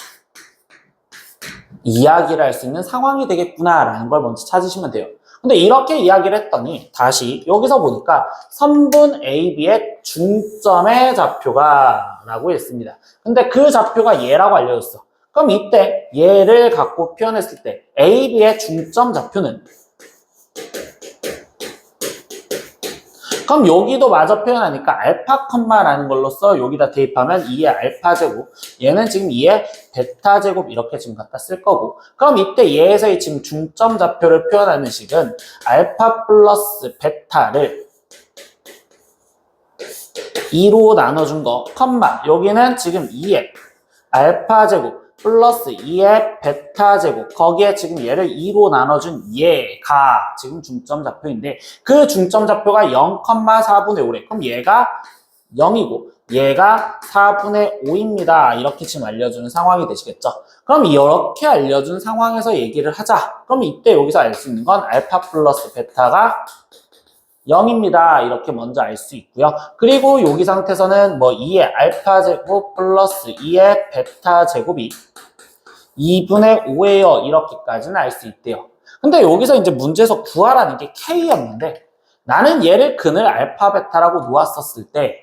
[SPEAKER 1] 이야기를 할 수 있는 상황이 되겠구나라는 걸 먼저 찾으시면 돼요. 근데 이렇게 이야기를 했더니 다시 여기서 보니까 선분 AB의 중점의 좌표가 라고 했습니다. 근데 그 좌표가 얘라고 알려줬어. 그럼 이때 얘를 갖고 표현했을 때 AB의 중점 좌표는 그럼 여기도 마저 표현하니까 알파 컴마라는 걸로써 여기다 대입하면 2의 알파 제곱 얘는 지금 2의 베타 제곱 이렇게 지금 갖다 쓸 거고 그럼 이때 얘에서의 지금 중점 좌표를 표현하는 식은 알파 플러스 베타를 2로 나눠준 거 컴마 여기는 지금 2의 알파 제곱 플러스 2의 베타 제곱 거기에 지금 얘를 2로 나눠준 얘가 지금 중점 좌표인데 그 중점 좌표가 0,4분의 5래. 그럼 얘가 0이고 얘가 4분의 5입니다. 이렇게 지금 알려주는 상황이 되시겠죠. 그럼 이렇게 알려준 상황에서 얘기를 하자. 그럼 이때 여기서 알 수 있는 건 알파 플러스 베타가 0입니다. 이렇게 먼저 알 수 있고요. 그리고 여기 상태에서는 뭐 2의 알파 제곱 플러스 2의 베타 제곱이 2분의 5예요. 이렇게까지는 알 수 있대요. 근데 여기서 이제 문제에서 구하라는 게 K였는데 나는 얘를 근을 알파 베타라고 놓았었을 때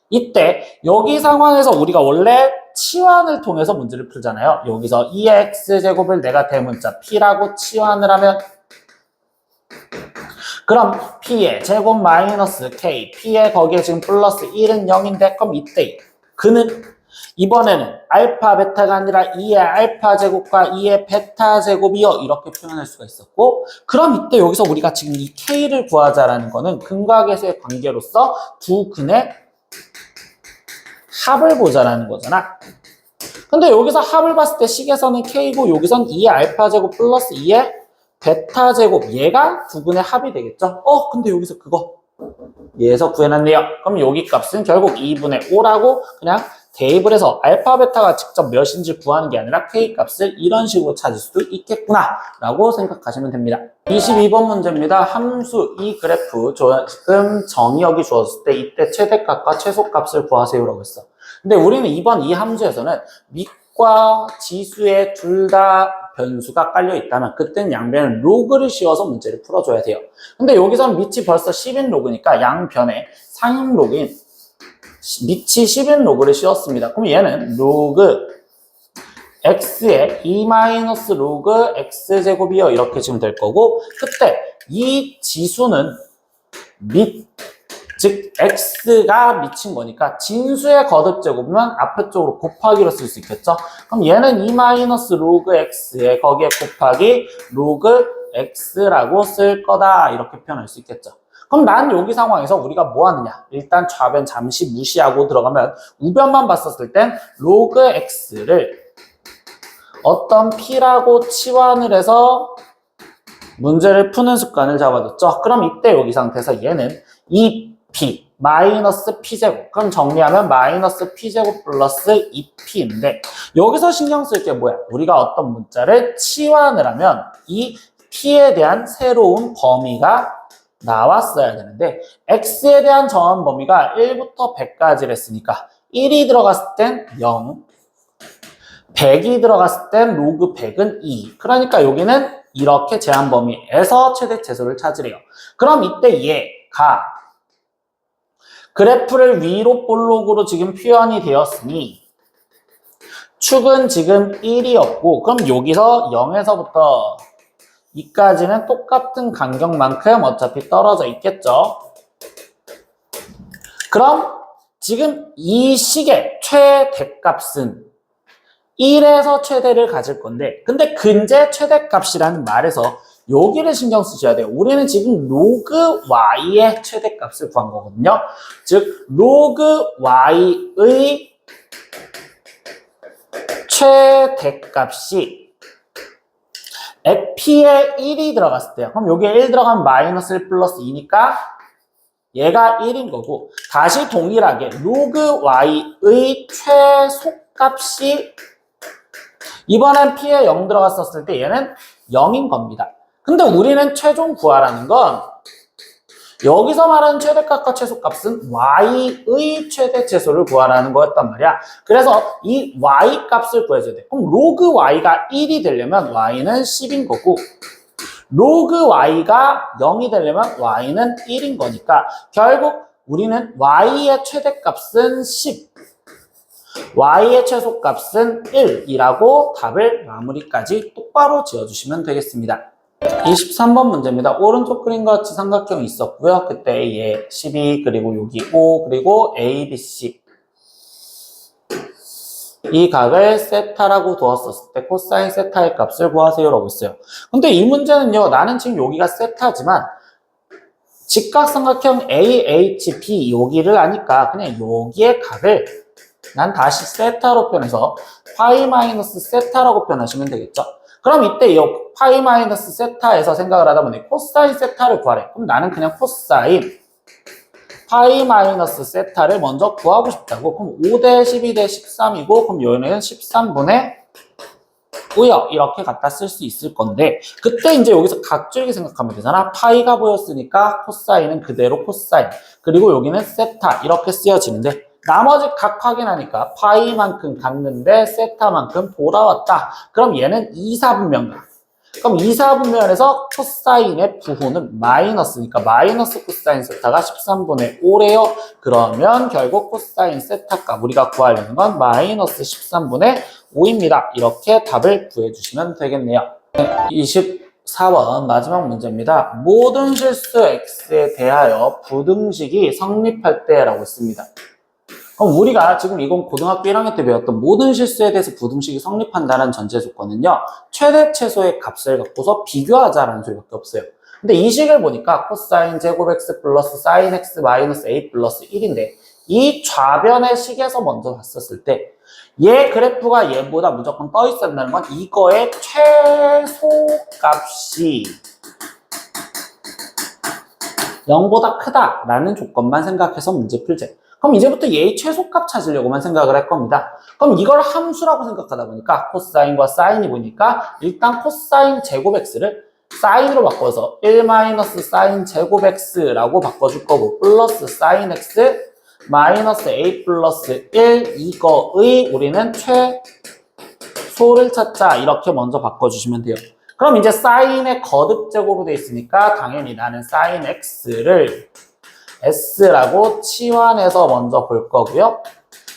[SPEAKER 1] 이때 여기 상황에서 우리가 원래 치환을 통해서 문제를 풀잖아요. 여기서 2의 x제곱을 내가 대문자 P라고 치환을 하면 그럼 P의 제곱 마이너스 K, P의 거기에 지금 플러스 1은 0인데 그럼 이때 그는 이번에는 알파 베타가 아니라 2의 알파 제곱과 2의 베타 제곱이요 이렇게 표현할 수가 있었고 그럼 이때 여기서 우리가 지금 이 K를 구하자라는 거는 근과 계수의 관계로서 두 근의 합을 보자라는 거잖아. 근데 여기서 합을 봤을 때 식에서는 K고 여기선 2의 알파 제곱 플러스 2의 베타 제곱 얘가 두 근의 합이 되겠죠? 근데 여기서 그거 얘에서 구해놨네요. 그럼 여기 값은 결국 2분의 5라고 그냥 대입을 해서 알파 베타가 직접 몇인지 구하는 게 아니라 K 값을 이런 식으로 찾을 수도 있겠구나 라고 생각하시면 됩니다. 22번 문제입니다. 함수 이 그래프 지금 정의역이 주어졌을 때 이때 최대값과 최소값을 구하세요 라고 했어. 근데 우리는 이번 이 함수에서는 밑과 지수의 둘 다 변수가 깔려 있다면 그때는 양변에 로그를 씌워서 문제를 풀어줘야 돼요. 근데 여기서는 밑이 벌써 10인 로그니까 양변에 상임 로그인 밑이 10인 로그를 씌웠습니다. 그럼 얘는 로그 x의 2 마이너스 로그 x제곱이요 이렇게 지금 될 거고 그때 이 지수는 밑 즉 x가 미친 거니까 진수의 거듭제곱이면 앞에 쪽으로 곱하기로 쓸 수 있겠죠. 그럼 얘는 2 마이너스 로그 x에 거기에 곱하기 로그 x라고 쓸 거다 이렇게 표현할 수 있겠죠. 그럼 난 여기 상황에서 우리가 뭐 하느냐? 일단 좌변 잠시 무시하고 들어가면 우변만 봤었을 땐 로그 x를 어떤 p라고 치환을 해서 문제를 푸는 습관을 잡아뒀죠. 그럼 이때 여기 상태에서 얘는 2p 마이너스 p제곱, 그럼 정리하면 마이너스 p제곱 플러스 2p인데 여기서 신경 쓸 게 뭐야? 우리가 어떤 문자를 치환을 하면 이 p에 대한 새로운 범위가 나왔어야 되는데 x에 대한 정한 범위가 1부터 100까지를 했으니까 1이 들어갔을 땐 0, 100이 들어갔을 땐 로그 100은 2. 그러니까 여기는 이렇게 제한 범위에서 최대 최소를 찾으래요. 그럼 이때 얘가 그래프를 위로 볼록으로 지금 표현이 되었으니 축은 지금 1이었고 그럼 여기서 0에서부터 2까지는 똑같은 간격만큼 어차피 떨어져 있겠죠. 그럼 지금 이 식의 최대값은 1에서 최대를 가질 건데 근데 근제 최대값이라는 말에서 여기를 신경 쓰셔야 돼요. 우리는 지금 로그 y의 최대값을 구한 거거든요. 즉 로그 y의 최대값이 p에 1이 들어갔을 때요. 그럼 여기에 1 들어가면 마이너스 1 플러스 2니까 얘가 1인 거고 다시 동일하게 로그 y의 최소값이 이번엔 p에 0 들어갔었을 때 얘는 0인 겁니다. 근데 우리는 최종 구하라는 건 여기서 말하는 최대값과 최소값은 y의 최대 최소를 구하라는 거였단 말이야. 그래서 이 y 값을 구해줘야 돼. 그럼 로그 y가 1이 되려면 y는 10인 거고 로그 y가 0이 되려면 y는 1인 거니까 결국 우리는 y의 최대값은 10, y의 최소값은 1이라고 답을 마무리까지 똑바로 지어주시면 되겠습니다. 23번 문제입니다. 오른쪽 그림과 같이 삼각형이 있었고요. 그때 얘 12 그리고 여기 5 그리고 A, B, C 이 각을 세타라고 두었었을 때 코사인 세타의 값을 구하세요 라고 했어요. 근데 이 문제는요, 나는 지금 여기가 세타지만 직각삼각형 AHB 여기를 아니까 그냥 여기의 각을 난 다시 세타로 표현해서 파이 마이너스 세타라고 표현하시면 되겠죠. 그럼 이때 이 파이 마이너스 세타에서 생각을 하다 보니 코사인 세타를 구하래. 그럼 나는 그냥 코사인 파이 마이너스 세타를 먼저 구하고 싶다고. 그럼 5대 12대 13이고 그럼 여기는 13분의 5요. 이렇게 갖다 쓸 수 있을 건데 그때 이제 여기서 각줄기 생각하면 되잖아. 파이가 보였으니까 코사인은 그대로 코사인 그리고 여기는 세타 이렇게 쓰여지는데 나머지 각 확인하니까 파이만큼 갔는데 세타만큼 돌아왔다. 그럼 얘는 2사분면각. 그럼 2사분면에서 코사인의 부호는 마이너스니까 마이너스 코사인 세타가 13분의 5래요. 그러면 결국 코사인 세타 값 우리가 구하려는 건 마이너스 13분의 5입니다. 이렇게 답을 구해주시면 되겠네요. 24번 마지막 문제입니다. 모든 실수 x에 대하여 부등식이 성립할 때라고 했습니다. 그럼 우리가 지금 이건 고등학교 1학년 때 배웠던 모든 실수에 대해서 부등식이 성립한다는 전제 조건은요. 최대 최소의 값을 갖고서 비교하자라는 소리밖에 없어요. 근데 이 식을 보니까 코사인 제곱 x 플러스 사인 x 마이너스 a 플러스 1인데 이 좌변의 식에서 먼저 봤었을 때 얘 그래프가 얘보다 무조건 떠 있어야 된다는 건 이거의 최소값이 0보다 크다라는 조건만 생각해서 문제 풀재. 그럼 이제부터 얘의 최소값 찾으려고만 생각을 할 겁니다. 그럼 이걸 함수라고 생각하다 보니까 코사인과 사인이 보니까 일단 코사인 제곱 x를 사인으로 바꿔서 1 마이너스 사인 제곱 x라고 바꿔줄 거고 플러스 사인 x 마이너스 a 플러스 1 이거의 우리는 최소를 찾자 이렇게 먼저 바꿔주시면 돼요. 그럼 이제 사인의 거듭 제곱으로 되어 있으니까 당연히 나는 사인 x를 s라고 치환해서 먼저 볼 거고요.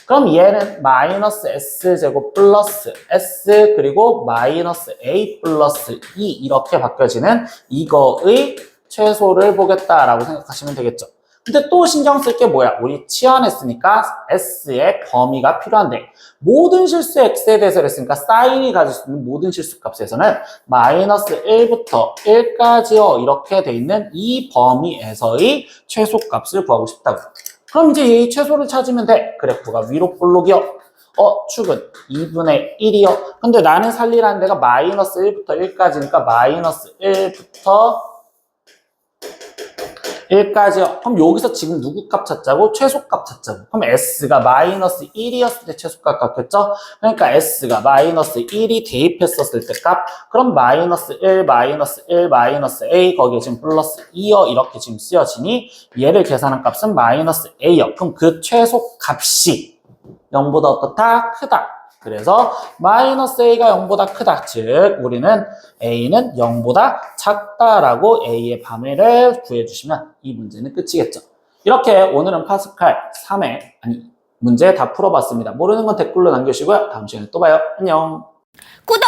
[SPEAKER 1] 그럼 얘는 마이너스 s제곱 플러스 s 그리고 마이너스 a 플러스 2 이렇게 바뀌어지는 이거의 최소를 보겠다라고 생각하시면 되겠죠. 근데 또 신경 쓸 게 뭐야? 우리 치환했으니까 S의 범위가 필요한데 모든 실수 X에 대해서 했으니까 사인이 가질 수 있는 모든 실수 값에서는 마이너스 1부터 1까지요 이렇게 돼 있는 이 범위에서의 최소값을 구하고 싶다고. 그럼 이제 이 최소를 찾으면 돼. 그래프가 위로 볼록이요. 축은 2분의 1이요. 근데 나는 살리라는 데가 마이너스 1부터 1까지니까 마이너스 1부터 1까지요. 그럼 여기서 지금 누구 값 찾자고? 최소값 찾자고. 그럼 S가 마이너스 1이었을 때 최소값 같겠죠? 그러니까 S가 마이너스 1이 대입했었을 때 값. 그럼 마이너스 1, 마이너스 1, 마이너스 A 거기에 지금 플러스 2요. 이렇게 지금 쓰여지니 얘를 계산한 값은 마이너스 A요. 그럼 그 최소값이 0보다 어떻다? 크다. 그래서 마이너스 A가 0보다 크다. 즉 우리는 A는 0보다 작다라고 A의 범위를 구해주시면 이 문제는 끝이겠죠. 이렇게 오늘은 파스칼 3회 문제 다 풀어봤습니다. 모르는 건 댓글로 남겨주시고요. 다음 시간에 또 봐요. 안녕.
[SPEAKER 2] 구독!